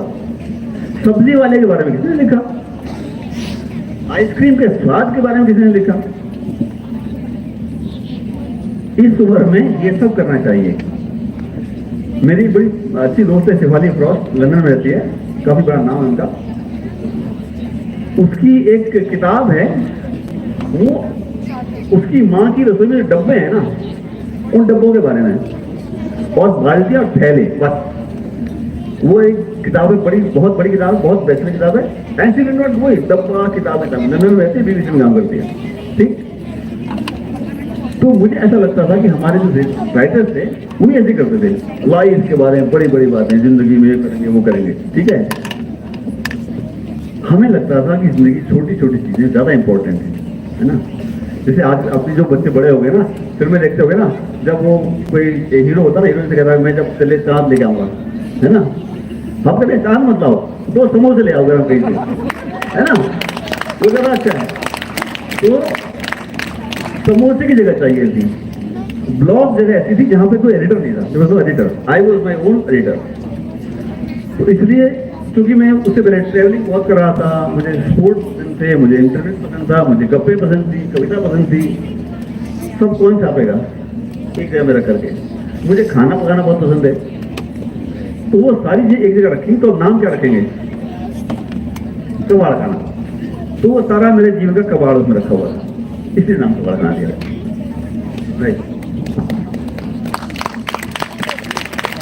सब्जी वाले के बारे में किसी ने लिखा? आइसक्रीम के स्वाद के बारे में किसी ने लिखा? इस उम्र में ये सब करना चाहिए। मेरी बड़ी अच्छी दोस्त है शेफाली फ्रॉस्ट, लंदन में रहती है, काफी बड़ा नाम है उनका। उसकी एक किताब है, वो उसकी माँ की रसोई में डब्बे हैं ना, उन डब्बों के बारे में, और बाल्टियां और थैले, बस। वो एक किताब है, बहुत बड़ी किताब है, बहुत बेहतरीन किताब है। ऐसी नॉट वही डब्बा किताब है, लंदन में रहती है, BBC में काम करती है, ठीक। तो मुझे ऐसा लगता था कि हमारे जो राइटर्स थे वो ऐसे करते थे, लाइफ के बारे में बड़ी बड़ी बातें, जिंदगी में ये करेंगे वो करेंगे, ठीक है। हमें लगता था कि जिंदगी छोटी छोटी चीजें ज्यादा इंपॉर्टेंट है ना। जैसे आज अपने जो बच्चे बड़े हो गए ना, फिल्में देखते हो गए ना, जब वो कोई हीरो होता ना, हीरोइन से कहता है मैं जब चले चाँद लेके आऊंगा, है ना। हम कहते हैं चाँद मत लाओ, 2 समोसे ले आओ गरम कहीं से, है ना, वो ज्यादा अच्छा है। तो समोसे की जगह चाहिए थी, ब्लॉग जगह ऐसी थी जहां पे कोई एडिटर नहीं था, editor, I was my own editor. तो इसलिए क्योंकि मैं उससे पहले ट्रेवलिंग बहुत कर रहा था, मुझे स्पोर्ट्स पसंद थे, मुझे इंटरनेट पसंद था, मुझे गप्पे पसंद थी, कविता पसंद थी, सब कौन छापेगा एक जगह में रख करके। मुझे खाना पकाना बहुत पसंद है, तो वो सारी चीजें एक जगह रखी, तो नाम क्या रखेंगे? कबाड़ खाना। तो वो सारा मेरे जीवन का कबाड़ उसमें रखा हुआ था, इसी नाम कबाड़ खाना दिया। Right,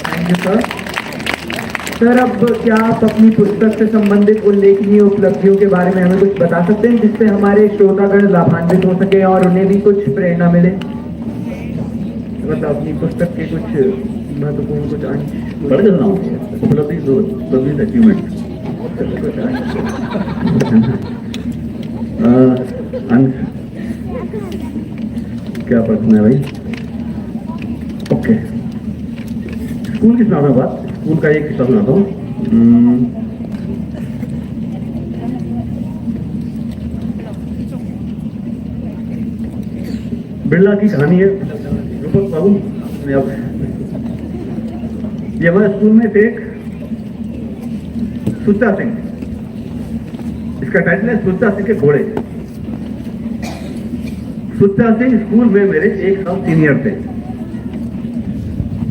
thank you sir. Sir, अब क्या आप अपनी पुस्तक से संबंधित उल्लेखनीय उपलब्धियों के बारे में हमें कुछ बता सकते हैं, जिससे हमारे श्रोतागण लाभान्वित हो सके और उन्हें भी कुछ प्रेरणा मिले? मतलब अपनी पुस्तक के कुछ महत्वपूर्ण कुछ अंश पढ़ के सुनाऊं, उपलब्धि अचीवमेंट, अंश क्या प्रश्न है भाई? ओके, स्कूल की सुनाना बात, स्कूल का एक किस्सा सुनाता हूँ। बिरला की कहानी है, रूपक बाबू। ये हमारे स्कूल में थे एक सुच्चा सिंह, इसका टाइटल है सुच्चा सिंह के घोड़े। सुच्चा सिंह स्कूल में मेरे 1 साल सीनियर थे।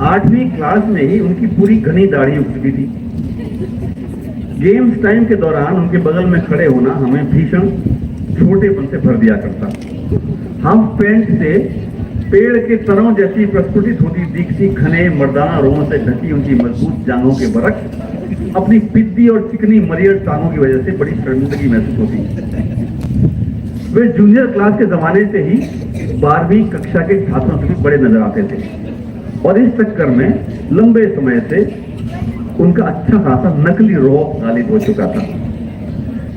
8वीं क्लास में ही उनकी पूरी घनी दाढ़ी उग चुकी थी। गेम्स टाइम के दौरान उनके बगल में खड़े होना हमें भीषण छोटेपन से भर दिया करता। हाफ पैंट से पेड़ के तरों जैसी प्रस्फुटित होती दिखती घने मर्दाना रोमों से ढकी उनकी मजबूत जांघों के बरक्स अपनी पिद्दी और चिकनी मरियल टांगों की वजह से बड़ी शर्मिंदगी महसूस होती। वे जूनियर क्लास के जमाने से ही 12वीं कक्षा के छात्रों से भी बड़े नजर आते थे, और इस चक्कर में लंबे समय से उनका अच्छा खासा नकली रौब गालिब हो चुका था।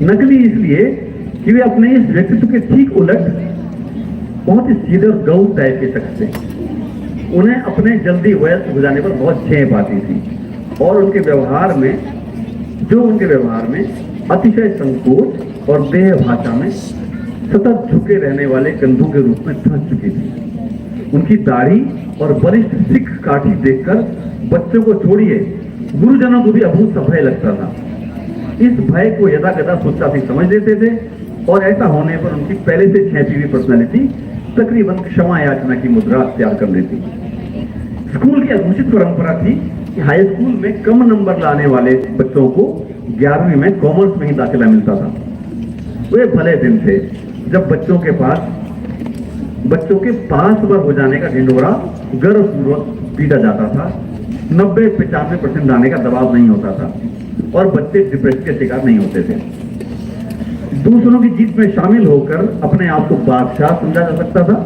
नकली इसलिए कि वे अपने इस व्यक्तित्व के ठीक उलट बहुत ही सीधे गऊ टाइप के शख्स थे। उन्हें अपने जल्दी वयस्क हो जाने पर बहुत झेप आती थी, और उनके व्यवहार में अतिशय संकोच और देह भाषा में सतत झुके रहने वाले कंधों के रूप में फंस चुकी थी। उनकी दाढ़ी और वरिष्ठ सिख काठी देखकर बच्चों को छोड़िए गुरुजनों को भी अभूत सा भय लगता था। इस भय को यदा कदा सोचा भी समझ लेते थे, और ऐसा होने पर उनकी पहले से छेपी हुई पर्सनैलिटी तकरीबन क्षमा याचना की मुद्रा अख्तियार कर लेती। स्कूल की अघोषित परंपरा थी कि हाई स्कूल में कम नंबर लाने वाले बच्चों को 11वीं में कॉमर्स में ही दाखिला मिलता था। वे भले दिन थे जब बच्चों के पास पर हो जाने का ढिंढोरा गर्वपूर्वक पीटा जाता था। 90-95% आने का दबाव नहीं होता था और बच्चे डिप्रेशन के शिकार नहीं होते थे। दूसरों की जीत में शामिल होकर अपने आप को बादशाह समझा जा सकता था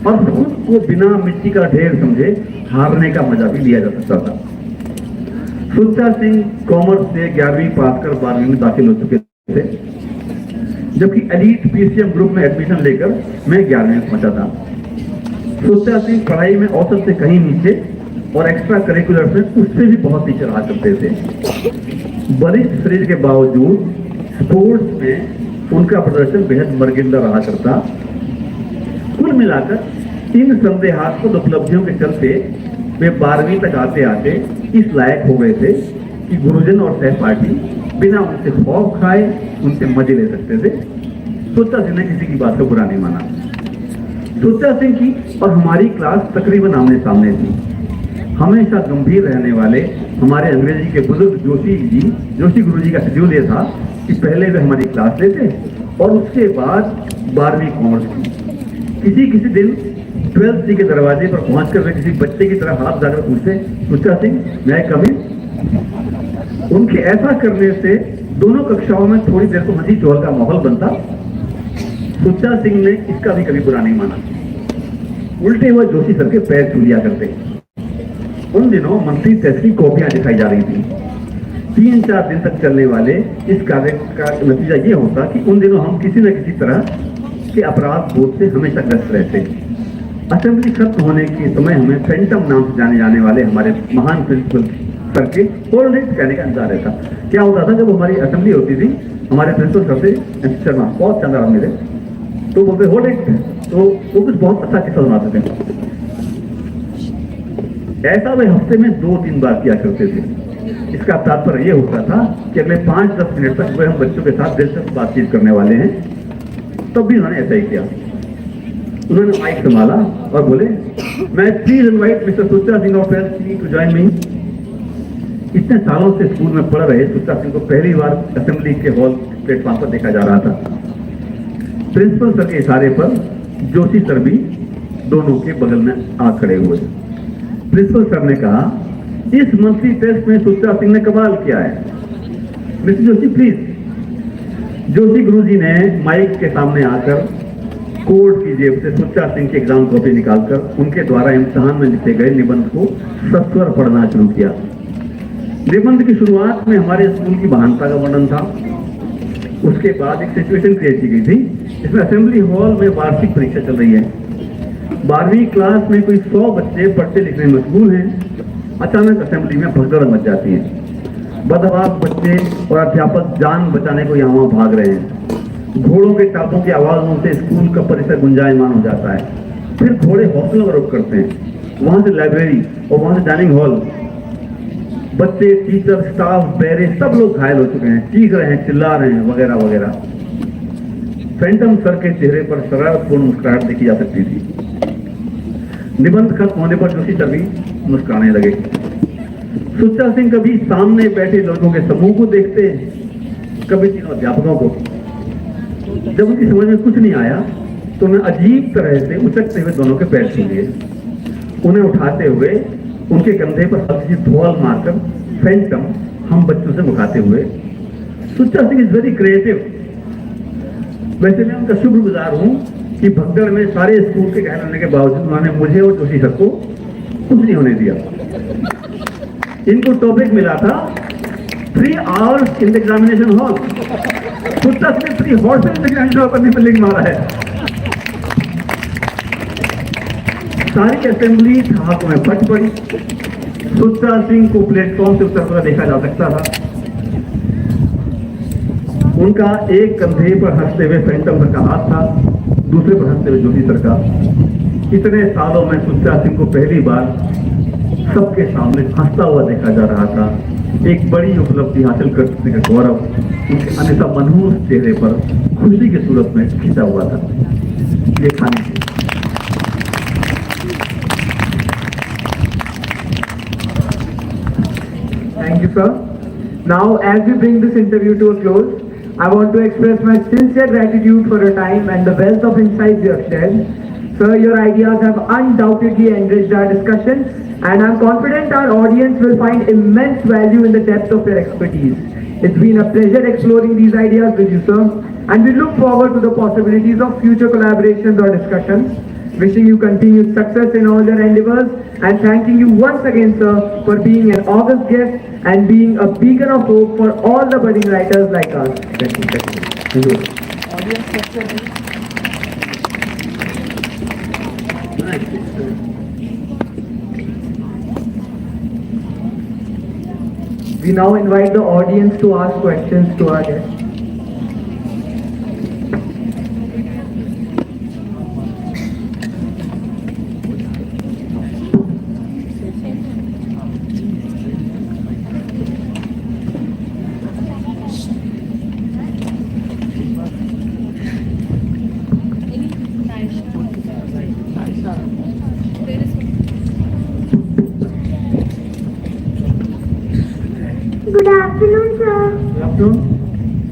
और खुद को बिना मिट्टी का ढेर समझे हारने का मजा भी लिया जा सकता था। सुच्चा सिंह कॉमर्स से 11वीं पास कर 12वीं में दाखिल हो चुके थे, जबकि एलीट पीसीएम ग्रुप में एडमिशन लेकर मैं 11वीं में पहुंचा था। सुच्चा सिंह पढ़ाई में औसत से कहीं नीचे और एक्स्ट्रा करिकुलर में उससे भी बहुत नीचे रहा करते थे। बलिष्ठ शरीर के बावजूद स्पोर्ट्स में उनका प्रदर्शन बेहद मर्गिंदा रहा करता। कुल मिलाकर इन संदेहास्पद उपलब्धियों के चलते वे 12वीं तक आते आते इस लायक हो गए थे कि गुरुजन और सहपाठी बिना उनसे खौफ खाए उनसे मजे ले सकते थे। सुच्चा सिंह ने किसी की बात को बुरा नहीं माना। सुच्चा सिंह की और हमारी क्लास तकरीबन आमने सामने थी। हमेशा गंभीर रहने वाले हमारे अंग्रेजी के बुजुर्ग जोशी गुरुजी का शेड्यूल ये था कि पहले वे हमारी क्लास लेते और उसके बाद 12वीं कॉमर्स की। किसी दिन 12th सी के दरवाजे पर पहुंचकर वे किसी बच्चे की तरह हाथ जाकर पूछते, सुच्चा सिंह मैं कभी? उनके ऐसा करने से दोनों कक्षाओं में थोड़ी देर को हंसी चोहल का माहौल बनता। सुच्चा सिंह ने इसका भी कभी बुरा नहीं माना। उल्टे हुए जोशी सर के पैर छू लिया करते। उन दिनों मंथली टेस्ट की कॉपियां दिखाई जा रही थी। 3-4 दिन तक चलने वाले इस कार्य का नतीजा ये होता कि उन दिनों हम किसी न किसी तरह के अपराध बोध से हमेशा ग्रस्त रहते। असेंबली खत्म होने के समय हमें फैंटम नाम से जाने जाने वाले हमारे महान प्रिंसिपल सर के होल्ड इट कहने का इंतजार रहता। क्या होता था जब हमारी असेंबली होती थी, हमारे प्रिंसिपल सर से शर्मा बहुत शानदार आदमी थे, तो बोलते होल्ड इट, तो वो कुछ बहुत अच्छा किस्सा सुनाते थे। ऐसा वे हफ्ते में 2-3 बार किया करते थे। इसका तात्पर्य यह होता था कि अगले 5-10 मिनट तक वे हम बच्चों के साथ दिलचस्प बातचीत करने वाले हैं। तब भी उन्होंने ऐसा ही किया। उन्होंने माइक संभाला और बोले, मैं please invite mister Sucha Singh of twelfth to join me. इतने सालों से स्कूल में पढ़ रहे सुच्चा सिंह को पहली बार असेंबली के हॉल प्लेटफॉर्म पर देखा जा रहा था। प्रिंसिपल सर के इशारे पर जोशी सर भी दोनों के बगल में आ खड़े हुए। प्रिंसिपल सर ने कहा, इस मंथली टेस्ट में सुच्चा सिंह ने कमाल किया है, मिस्टर जोशी प्लीज। जोशी गुरुजी ने माइक के सामने आकर कोट की जेब से सुच्चा सिंह की एग्जाम कॉपी निकालकर उनके द्वारा इम्तिहान में लिखे गए निबंध को सस्वर पढ़ना शुरू किया। निबंध की शुरुआत में हमारे स्कूल की महानता का वर्णन था। उसके बाद एक सिचुएशन क्रिएट की गई थी जिसमें असेंबली हॉल में वार्षिक परीक्षा चल रही है। 12वीं क्लास में कोई 100 बच्चे पढ़ते लिखने में मशगूल हैं। अचानक असेंबली में भगदड़ मच जाती है। बदहवास बच्चे और अध्यापक जान बचाने को यहाँ वहाँ भाग रहे हैं। घोड़ों के टापों की आवाजों से स्कूल का परिसर गुंजायमान हो जाता है। फिर घोड़े हौसलों का रुख करते हैं। वहां से लाइब्रेरी और वहां से डाइनिंग हॉल। बच्चे, टीचर, स्टाफ, बैरे सब लोग घायल हो चुके हैं, चीख रहे हैं, चिल्ला रहे हैं, वगैरह वगैरह। फैंटम सर के चेहरे पर शरारतपूर्ण मुस्कुराहट देखी जा सकती थी। निबंध खत्म होने पर जोशी सर भी मुस्कुराने लगे। सुच्चा सिंह कभी सामने बैठे लोगों के समूह को देखते, कभी तीनों अध्यापकों को। जब उनकी समझ में कुछ नहीं आया तो उन्हें अजीब तरह से उचकते हुए दोनों के पैर छू लिए। उन्हें उठाते हुए उनके कंधे पर हल्की सी धौल मारकर फैंटम हम बच्चों से मुखाते हुए, Sucha Singh is very creative. वैसे मैं उनका शुक्रगुजार हूं कि भगदड़ में सारे स्कूल के घायल होने के बावजूद उन्होंने मुझे और जोशी सर को कुछ नहीं होने दिया। इनको टॉपिक मिला था 3 hours in the examination hall. Sucha Singh 3 horse in the examination hall पर लिंक मारा है। सारी असेंबली ठहाकों में फट पड़ी। सुच्चा सिंह को प्लेटफॉर्म से उतरता हुआ देखा जा सकता था। उनका एक कंधे पर हंसते हुए फैंटम सर का हाथ था, दूसरे पर हंसते हुए जोशी सर का। इतने सालों में सुच्चा सिंह को पहली बार सबके सामने हंसता हुआ देखा जा रहा था। एक बड़ी उपलब्धि हासिल करने का गौरव उनके अन्यथा मनहूस चेहरे पर खुशी की सूरत में खिंचा हुआ था। ये खाने Thank you, sir. Now, as we bring this interview to a close, I want to express my sincere gratitude for your time and the wealth of insights you have shared. Sir, your ideas have undoubtedly enriched our discussion, and I'm confident our audience will find immense value in the depth of your expertise. It's been a pleasure exploring these ideas with you, sir, and we look forward to the possibilities of future collaborations or discussions. Wishing you continued success in all your endeavors, and thanking you once again, sir, for being an august guest and being a beacon of hope for all the budding writers like us. Thank you. Thank you. We now invite the audience to ask questions to our guests. Good afternoon, sir. Good afternoon.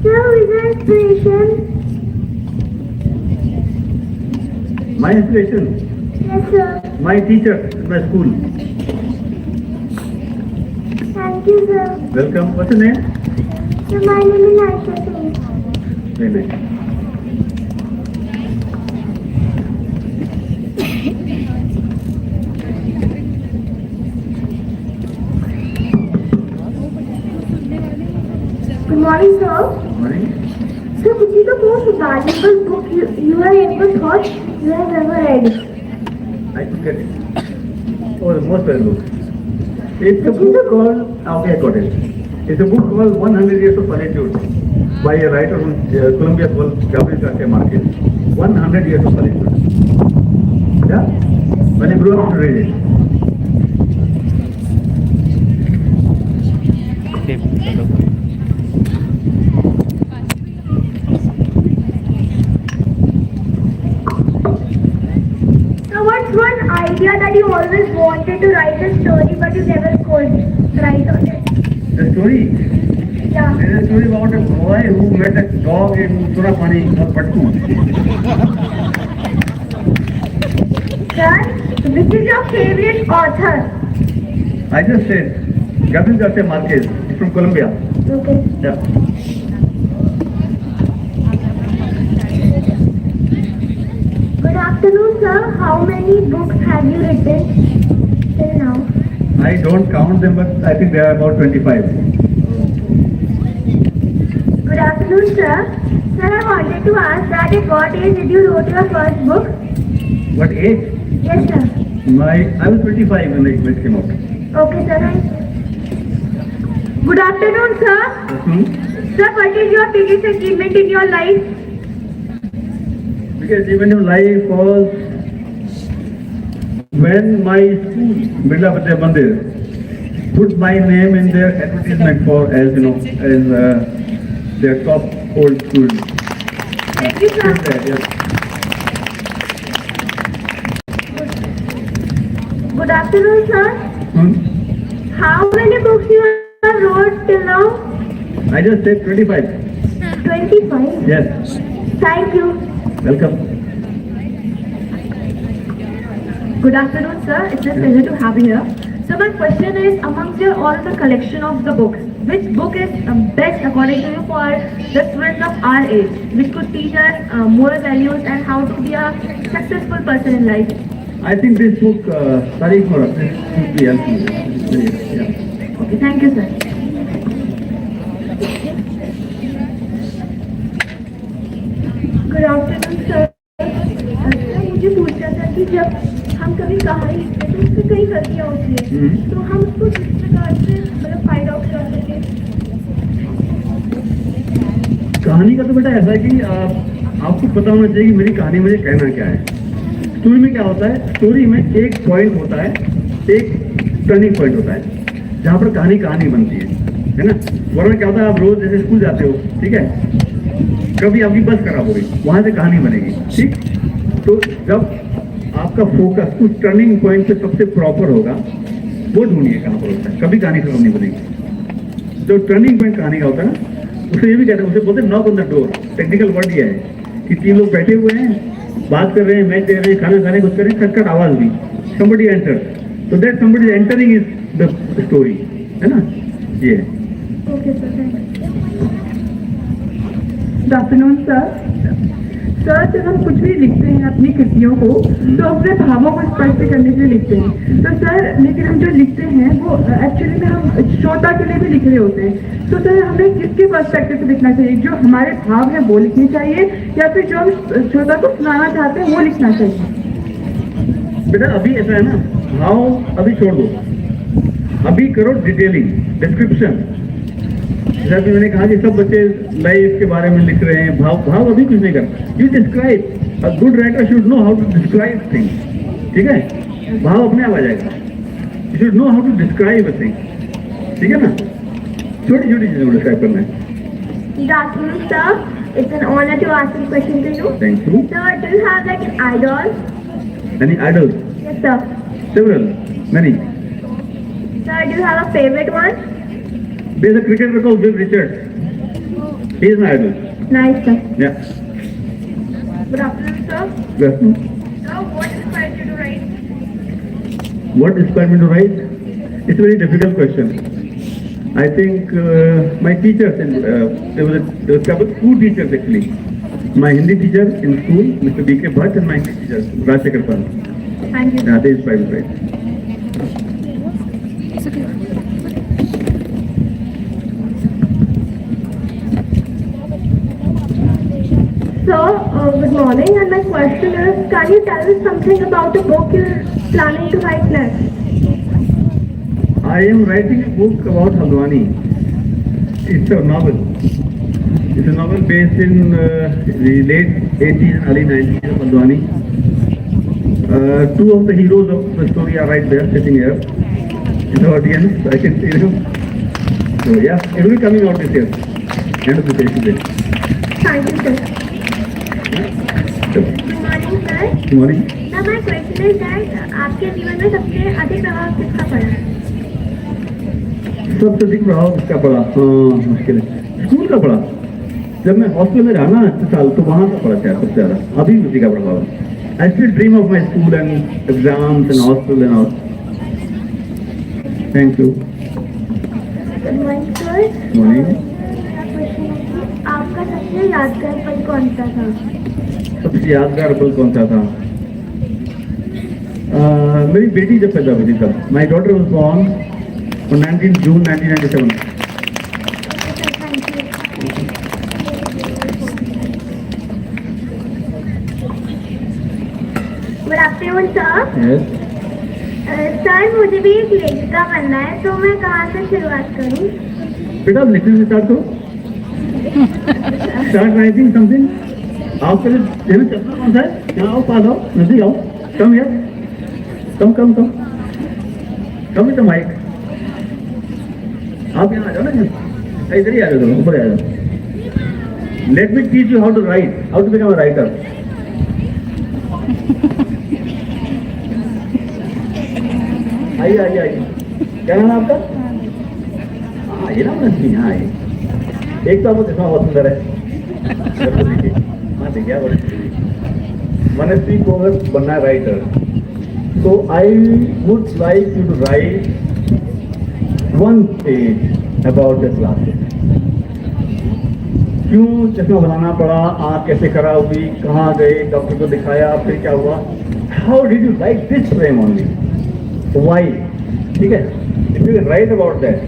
Sir, who is your inspiration? My inspiration, Yes, sir. my teacher at my school. Thank you, sir. Welcome. What's your name? Sir, my name is Aisha Singh. Very nice. Good morning, sir. Morning. Sir, which is the most valuable book you have ever thought you have ever read? I could get it. Oh, the most valuable. It's a book called, okay, I got it. It's a book called 100 Years of Solitude by a writer from Colombia called Gabriel Garcia Marquez. 100 Years of Solitude. Yeah? When I grew up to read it. Now, what's one idea that you always wanted to write a story but you never could write on it? The story. Yeah. There is a story about a boy who met a dog in Surapani or Patku. Sir, which is your favorite author? I just said Gabriel Garcia Marquez. He's from Colombia. Okay. Yeah. Good afternoon, sir. How many books have you written till now? I don't count them, but I think there are about 25. Good afternoon, sir. Sir, I wanted to ask that at what age did you wrote your first book? What age? Yes, sir. I was 25 when it came out. Okay, sir. Thank you. Good afternoon, sir. Sir, what is your biggest achievement in your life? Because even in life was when my school, Birla Vidya Mandir, put my name in their advertisement for as their top old student. Thank you, sir. Yes. Good afternoon, sir. How many books you have wrote till now? I just said 25. 25. Yes. Thank you. Welcome. Good afternoon, sir. It's a pleasure to have you here. So my question is, amongst your all the collection of the books, which book is best according to you for the students of our age, which could teach us moral values and how to be a successful person in life? I think this book, Tariq Mora, this should be helpful. Yeah. Okay, thank you, sir. Good afternoon sir. मुझे पूछना था कि जब हम कभी कहानी लिखते हैं तो उसमें कई गलतियाँ होती हैं, तो हम उसको किस प्रकार से मतलब फाइंड आउट कर सकें? कहानी का तो बेटा ऐसा है कि आपको पता होना चाहिए कि मेरी कहानी मुझे कहना क्या है। स्टोरी में क्या होता है, स्टोरी में एक पॉइंट होता है, एक टर्निंग पॉइंट होता है जहाँ पर कहानी बनती है ना। वरना क्या होता है, आप रोज जैसे स्कूल जाते हो, ठीक है, कभी आपकी बस खराब हो गई, वहां से कहानी बनेगी, ठीक। तो जब आपका फोकस उस टर्निंग पॉइंट पे सबसे प्रॉपर होगा, वो ढूंढिए कहाँ पर होता है, कभी कहानी खत्म नहीं बनेगी। जो टर्निंग पॉइंट कहानी का होता है ना, उसे ये भी कहते हैं, उसे बोलते हैं knock on the door. Technical word ये है कि 3 लोग बैठे हुए हैं, बात कर रहे हैं, मैच दे रहे हैं, खाना खाने कुछ कर रहे हैं, खटखट आवाज हुई, somebody entered, so that somebody entering is the story, है ना? ये है। Okay, sir. Thanks. Good afternoon sir. Sir, जब हम कुछ भी लिखते हैं अपनी कृतियों को तो अपने भावों को स्पष्ट करने के लिए लिखते हैं। तो सर, लेकिन हम जो लिखते हैं वो एक्चुअली में हम श्रोता के लिए भी लिख रहे होते हैं। तो सर, हमें किसके पर्सपेक्टिव से लिखना चाहिए? जो हमारे भाव है वो लिखने चाहिए या फिर जो हम श्रोता को सुनाना चाहते हैं वो लिखना चाहिए? बेटा अभी ऐसा है ना, भाव अभी छोड़ दो, अभी करो डिटेलिंग, डिस्क्रिप्शन। जैसा कि मैंने कहा कि सब बच्चे लाइफ के बारे में लिख रहे हैं, भाव अभी कुछ नहीं करता। You describe, a good writer should know how to describe things, ठीक है? भाव अपने आप आ जाएगा। You should know how to describe a thing, ठीक है ना? छोटी छोटी चीजों को डिस्क्राइब करना है। Good afternoon, sir. It's an honor to ask a question to you. Thank you. Sir, do you have like an idol? Any idols? Yes, sir. Several, many. Sir, do you have a favorite one? There's a cricketer called Viv Richards. He is my idol. Nice, sir. Yeah. Good afternoon sir. Yes. Sir, what inspired you to write? What inspired me to write? It's a very difficult question. I think my teachers, there was a couple, 2 teachers actually. My Hindi teacher in school, Mr. B.K. Bhatt, and my English teacher, Rajshekhar Pal. Thank you. Yeah, they inspired me to write. So, good morning, and my question is, can you tell us something about the book you're planning to write next? I am writing a book about Haldwani. It's a novel. It's a novel based in the late 80s and early 90s of Haldwani. 2 of the heroes of the story are right there, sitting here in the audience. I can see them. So yeah, it will be coming out this year. End of the day today. Thank you, sir. Good morning, sir. Good morning. Now, my question is that आपके जीवन में सबसे अधिक प्रभाव किसका पड़ा? सबसे अधिक प्रभाव किसका पड़ा? हाँ, मुश्किल है। स्कूल का पड़ा। जब मैं हॉस्टल में रहा ना 8 साल, तो वहाँ का पड़ा था सबसे ज्यादा। अभी उसी का प्रभाव है। I still dream of my school and exams and hostel and all. Thank you. Good morning, sir. Morning. मेरा question है कि आपका सबसे यादगार पल कौन सा था? सबसे यादगार पल कौन सा था? मेरी बेटी जब पैदा हुई थी तब। My daughter was born on 19 June 1997. Thank you. Good afternoon, sir. Yes. Sir, मुझे भी एक लेखिका बनना है, तो मैं कहाँ से शुरुआत करूँ? बेटा आप लिखने से स्टार्ट करो। Start writing something. आप पहले देना चलना कौन सा है? यहाँ आओ, पास आओ, नजदीक आओ। Come here. Come. Come with the mic. आप यहाँ आ जाओ ना, इधर ही आ जाओ, ऊपर आ जाओ। Let me teach you how to write, how to become a writer. आइए। क्या नाम है आपका? आइए ना, मनस्वी, यहाँ आइए। एक तो आपको देखना बहुत सुंदर है। हाँ, देखिए मनस्वी को अगर बनना है राइटर, तो I would like you to write 1 page about the glasses. क्यों चश्मा बनाना पड़ा, आँख कैसे खराब हुई, कहाँ गए, डॉक्टर को दिखाया, फिर क्या हुआ, how did you like this frame only, why, ठीक है? If you write about that,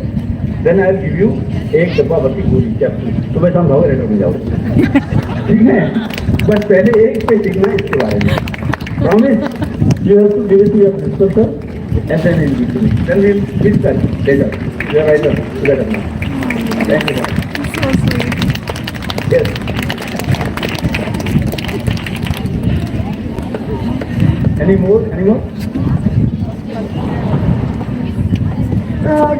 then I will give you एक डब्बा भर की पूरी चैप्टर, तो वैसा हम भाव रेटर में जाओ, ठीक है? बस पहले एक पे सीखना है इसके बारे में। Promise you have to give it to your principal sir and then will give it, then will give that letter, you are writer together now. Thank you. Yes. Any more?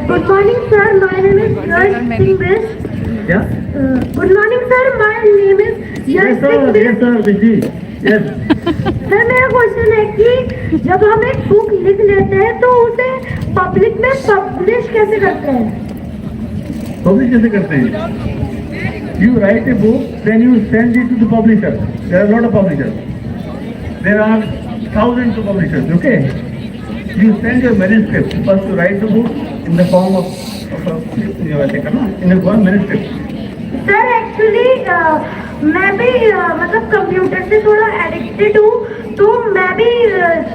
Good morning, sir. My name is Yash Singh Best. Yeah? Good morning, sir. My name is Yash Singh Best. Yes, sir, Vijay. Yes. Sir, मेरा question है कि जब हम एक book लिख लेते हैं तो उसे पब्लिक में पब्लिश कैसे करते हैं? पब्लिश कैसे करते हैं? You write a book, then you send it to the publisher. There are a lot of publishers. There are thousands of publishers, okay? You send your manuscript first to write the book in the form of in the form manuscript. Sir actually मैं भी मतलब computer से थोड़ा addicted हूँ, तो मैं भी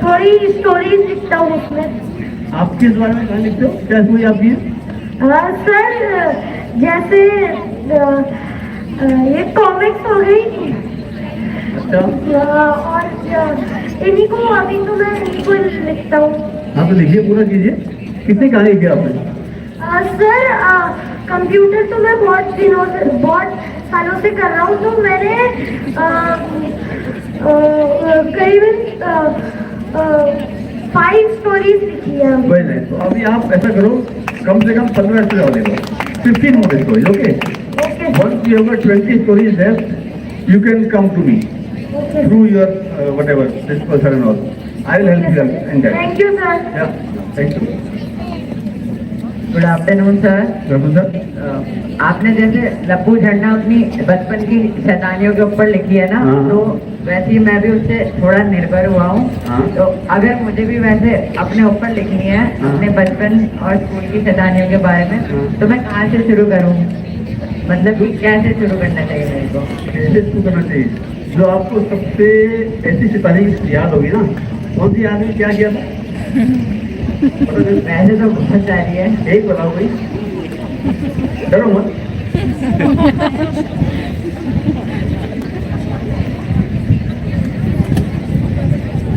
थोड़ी स्टोरीज लिखता हूँ उसमें। आप किस बारे में कहाँ लिखते हो? क्या स्टोरी आपकी है? सर जैसे ये कॉमिक्स हो गई, अच्छा, और इन्हीं को अभी तो मैं इन्हीं को लिखता हूँ। हाँ तो लिखिए, पूरा कीजिए। कितने कहानी लिखी आपने? सर कंप्यूटर तो मैं बहुत सालों से कर रहा हूँ, तो मैंने करीबन 5 स्टोरीज लिखी है। Very nice. तो अभी आप ऐसा करो, कम से कम 15 स्टोरी और लिखो, 15 more stories, okay? Okay Once you have got 20 stories left, you can come to me okay, through your whatever, this person and all. I will help you in that. Thank you sir. Yeah, thank you. Good afternoon sir. Prabhu sir, आपने जैसे लप्पू झंडा अपनी बचपन की शैतानियों के ऊपर लिखी है ना, हाँ। तो वैसे ही मैं भी उससे थोड़ा निर्भर हुआ हूँ। हाँ। तो अगर मुझे भी वैसे अपने ऊपर लिखनी है, हाँ। अपने बचपन और स्कूल की शैतानियों के बारे में, हाँ। तो मैं कहाँ से शुरू करूँ? मतलब कि कैसे शुरू करना चाहिए मेरे को? कैसे शुरू करना चाहिए? जो आपको सबसे ऐसी शैतानी याद होगी ना, कौन सी याद है, क्या किया था? वैसे तो बहुत सारी है। एक बताओ भाई, डरो मत।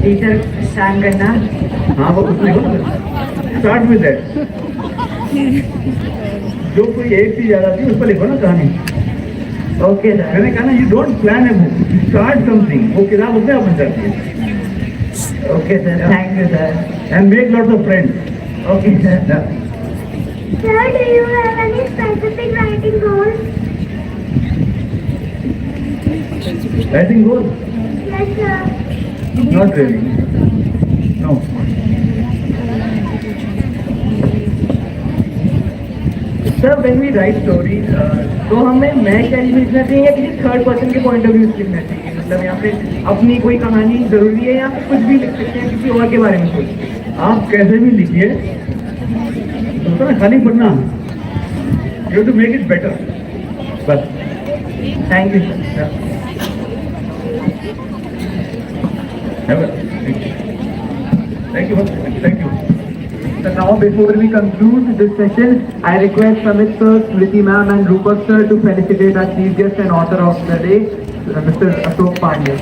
टीचर को परेशान करना। हाँ वो कुछ नहीं होता, स्टार्ट विद दैट। जो कोई एक चीज याद आती है उस पर लिखो ना कहानी। Okay sir. मैंने कहा ना, you don't plan a book, you start something. वो किताब अपने आप बन जाती है। Okay sir, thank you sir. And make lots of friends. Okay sir. Sir, do you have any specific writing goals? Writing goals? Yes, sir. Not really. No. Sir when we write story, तो हमें मैं character लिखना चाहिए या किसी third person के point of view से लिखना चाहिए? मतलब यहाँ पे अपनी कोई कहानी जरूरी है या फिर कुछ भी लिख सकते हैं, किसी और के बारे में सोच के? आप कैसे भी लिखिए, तो ना खाली पढ़ना, you to make it better, बस। Thank you sir. Thank you. Thank you. So now before we conclude this session, I request Samit sir, Smriti ma'am and Rupak sir to felicitate our chief guest and author of the day, Mr. Ashok Pandey.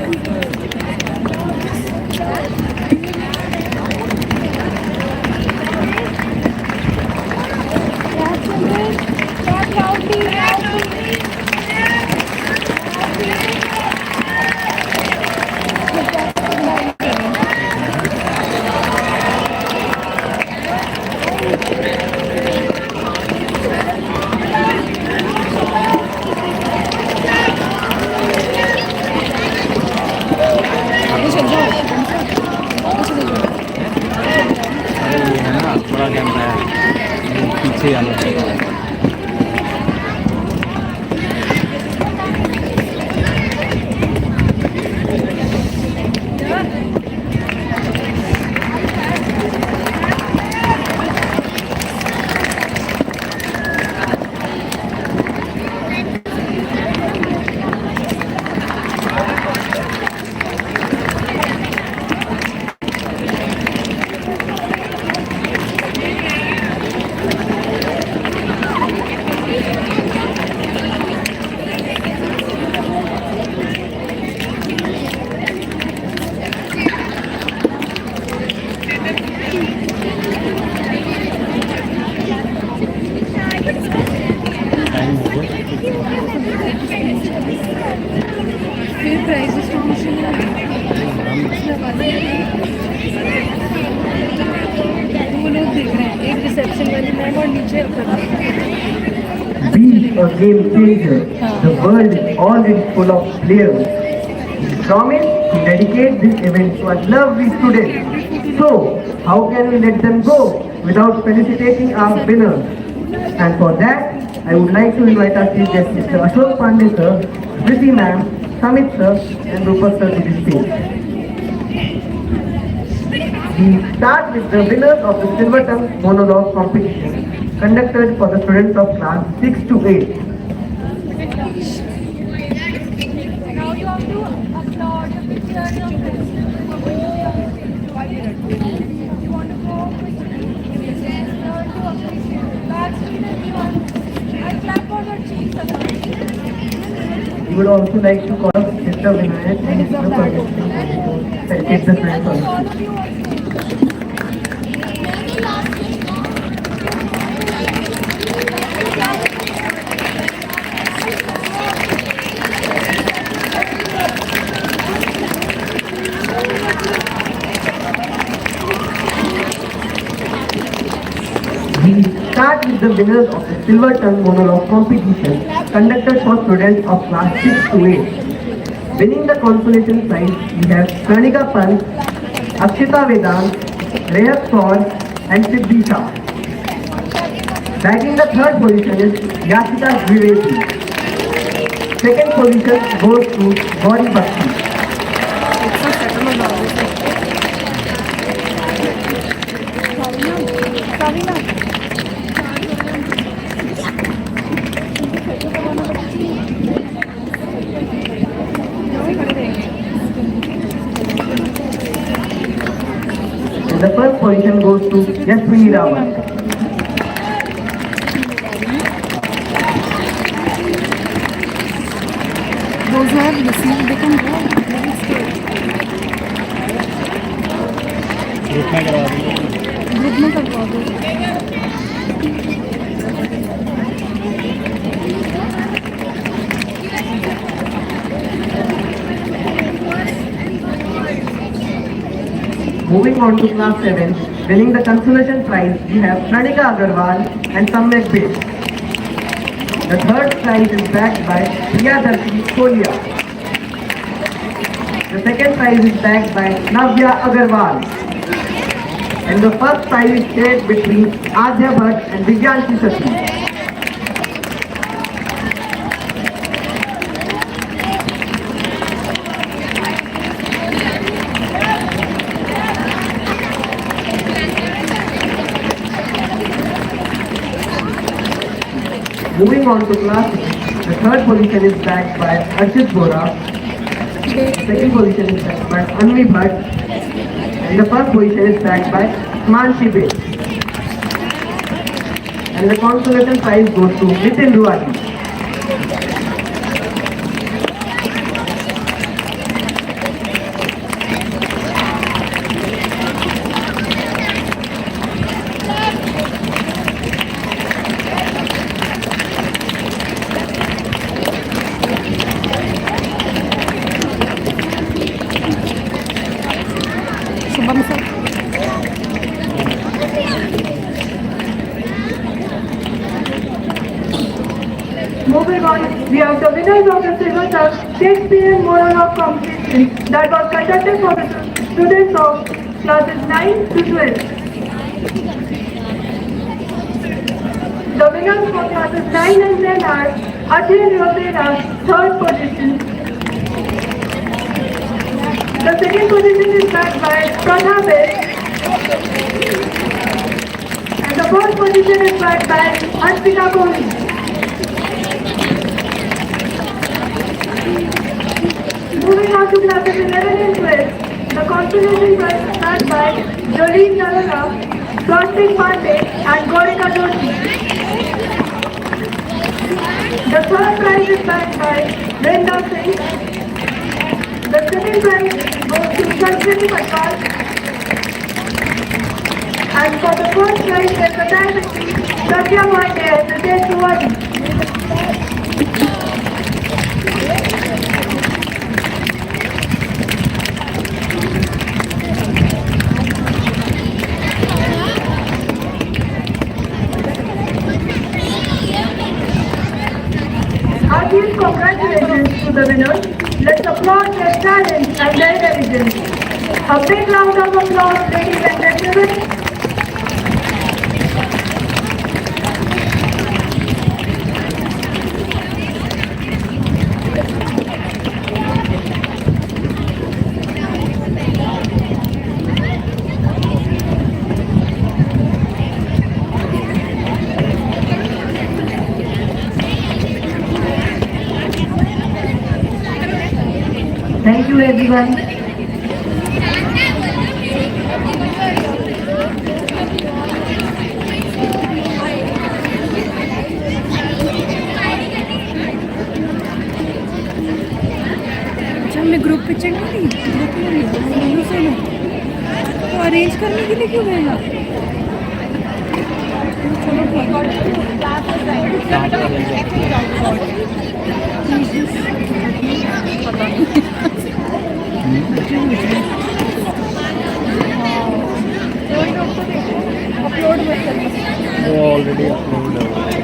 थोड़ा camera है पीछे आना चाहिए। वो लोग देख रहे हैं, एक रिसेप्शन वाली मैम और नीचे Be a game changer. The world is already full of players. We promise to dedicate this event to our lovely students. So, how can we let them go without felicitating our winners? And for that, I would like to invite our chief guest, Mr. Ashok Pandey sir, Smriti ma'am, Samit sir, and Rupat sir to the stage. We start with the winners of the Silver Tongue monologue competition conducted for the students of class 6 to 8. Now you have to applaud your pictures of this. You want to go quickly? Learn to appreciate. That's everyone. I clap on your cheeks. We would also like to call Mr. Vinayak and Mr. Parveen to celebrate the students All also. of you also. We start with the winners of the Silver Tongue monologue competition conducted for students of class 6 to 8. Winning the consolation prize, we have Pranika Pant, Akshita Vedant, Rehat Kaur, and Siddhi Shah. Bagging the third position is Yashika Dwivedi. Second position goes to Gauri Bhakti. And the first position goes to Yashwini Raman. Those who have listened, they can go. Group में करवा देंगे group में करवा दो Moving on to class 7, winning the consolation prize, we have Pranika Agarwal and Samyak Bed. The third prize is backed by Priyadarshi Kolia. The second prize is backed by Navya Agarwal. And the first prize is shared between Adya Bhatt and Vigyanshi Sathi. Moving on to class 8, the third position is backed by Arshit Bora. Second position is backed by Anvi Bhatt. And the first position is backed by Manshi Bed. And the consolation prize goes to Nitin Ruwati. Shubham sir Moving on, we have the winners of the Silver Tongue Shakespearean monologue competition that was conducted for the students of classes 9 to 12. The winners for classes 9 and 10 are Ajay Rovera, third position. The second position is backed by Pradha Bed. And the first position is backed by Arpita Kohli. Moving on to classes 11 and 12, the consolation prize is backed by Jolene Narara, Swastik Pandey, and Gorika Joshi. The third prize is backed by Brenda Singh. The second prize goes to Sanskriti Patwal. And for the first prize, there's a tie between Satya Pandey and Ritesh Tiwari. Our team congratulations to the winners. Let's applaud their talent and their intelligence. A big round of applause, ladies and gentlemen. you everyone. अच्छा हमने group picture नहीं ली group में ली दोनों से ना तो arrange करने के लिए क्यों भेजा चलो अपलोड मत करना वो ऑलरेडी अपलोड है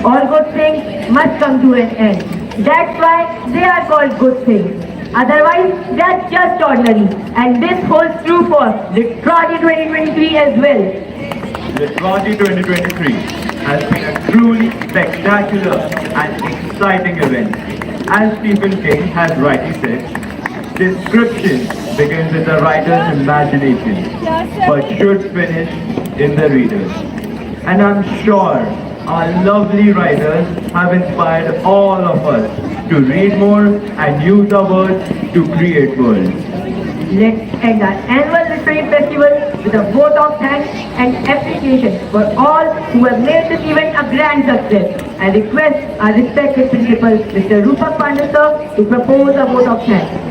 All good things must come to an end. That's why they are called good things. Otherwise, they are just ordinary. And this holds true for Litrati 2023 as well. Litrati 2023 has been a truly spectacular and exciting event. As Stephen King has rightly said, description begins in the writer's imagination, but should finish in the reader's. And I'm sure our lovely writers have inspired all of us to read more and use our words to create worlds. Let's end our annual literary festival with a vote of thanks and appreciation for all who have made this event a grand success. I request our respected principal, Mr. Rupak Pandey sir, to propose a vote of thanks.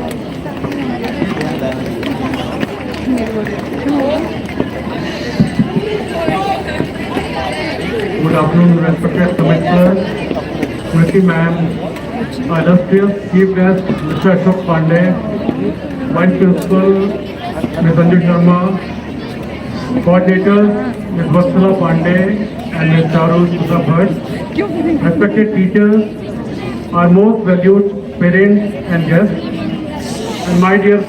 Good afternoon, respected commissioners, Smriti ma'am, illustrious chief guest, Mr. Ashok Pandey, Vice Principal, Ms. Sanju Sharma, coordinators, Ms. Vatsala Pandey and Ms. Charu Sudha Bhatt, respected teachers, our most valued parents and guests, and my dear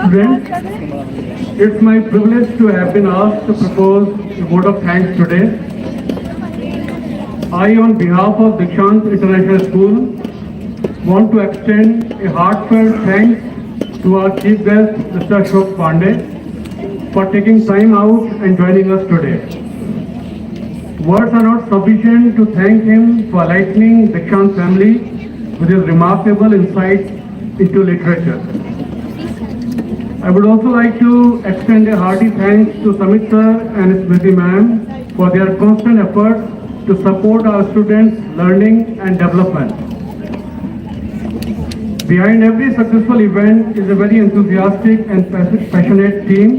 students, it's my privilege to have been asked to propose a vote of thanks today. I, on behalf of Dikshant International School, want to extend a heartfelt thanks to our chief guest, Mr. Ashok Pandey, for taking time out and joining us today. Words are not sufficient to thank him for enlightening Dikshant family with his remarkable insight into literature. I would also like to extend a hearty thanks to Samit sir and Smriti ma'am for their constant efforts to support our students' learning and development. Behind every successful event is a very enthusiastic and passionate team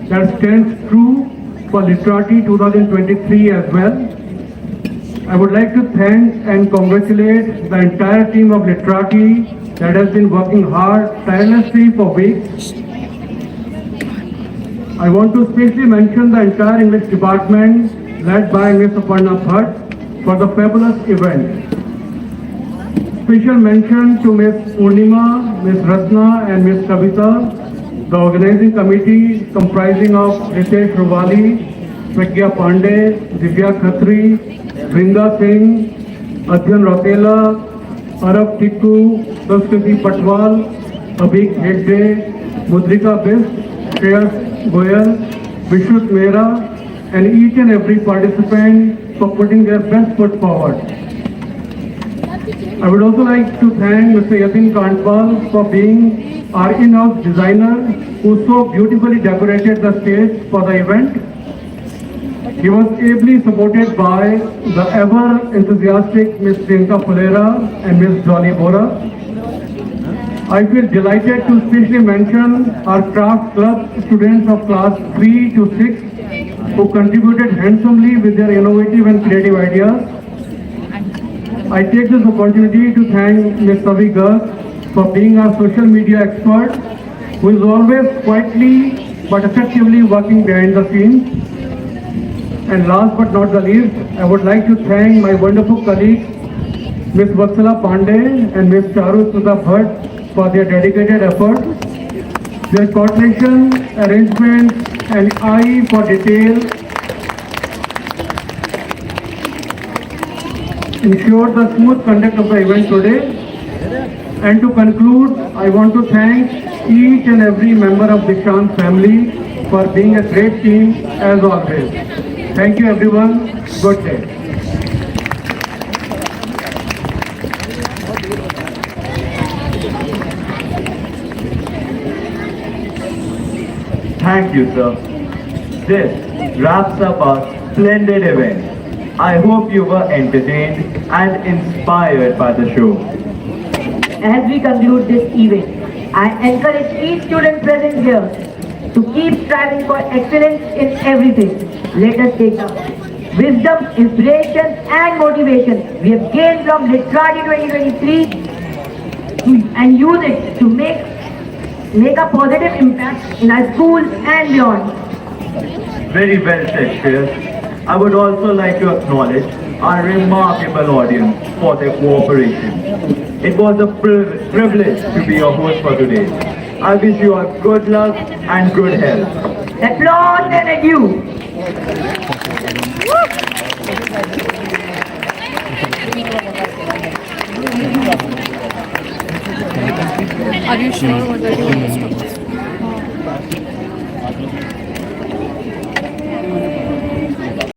that stands true for Litrati 2023 as well. I would like to thank and congratulate the entire team of Litrati that has been working hard tirelessly for weeks. I want to especially mention the entire English department led by Ms. Aparna Bhatt for the fabulous event. Special mention to Ms. Purnima, Ms. Ratna and Ms. Kavita, the organizing committee comprising of Ritesh Ruvali, Pragya Pandey, Divya Khatri, Vrinda Singh, Adhyan Rautela, Arab Tikku, Sanskruti Patwal, Abhik Hegde, Mudrika Bist, Shreyas Goyal, Vishut Mehra, and each and every participant for putting their best foot forward. I would also like to thank Mr. Yatin Kandpal for being our in-house designer who so beautifully decorated the stage for the event. He was ably supported by the ever enthusiastic Ms. Priyanka Fulera and Ms. Dolly Bora. I feel delighted to specially mention our craft club students of class 3 to 6 who contributed handsomely with their innovative and creative ideas. I take this opportunity to thank Ms. Savi Garg for being our social media expert who is always quietly but effectively working behind the scenes. And last but not the least, I would like to thank my wonderful colleagues Ms. Vatsala Pandey and Ms. Charu Sudha Bhatt for their dedicated efforts. Their coordination, arrangements and eye for detail ensured the smooth conduct of the event today. And to conclude, I want to thank each and every member of Dikshant family for being a great team as always. Thank you everyone. Good day. Thank you, sir. This wraps up our splendid event. I hope you were entertained and inspired by the show. As we conclude this event, I encourage each student present here to keep striving for excellence in everything. Let us take the wisdom, inspiration and motivation we have gained from Literati 2023 and use it to make a positive impact in our schools and beyond. Very well said, Shreyas. I would also like to acknowledge our remarkable audience for their cooperation. It was a privilege to be your host for today. I wish you all good luck and good health. Applause and adieu. Are you sure whether you want to stop?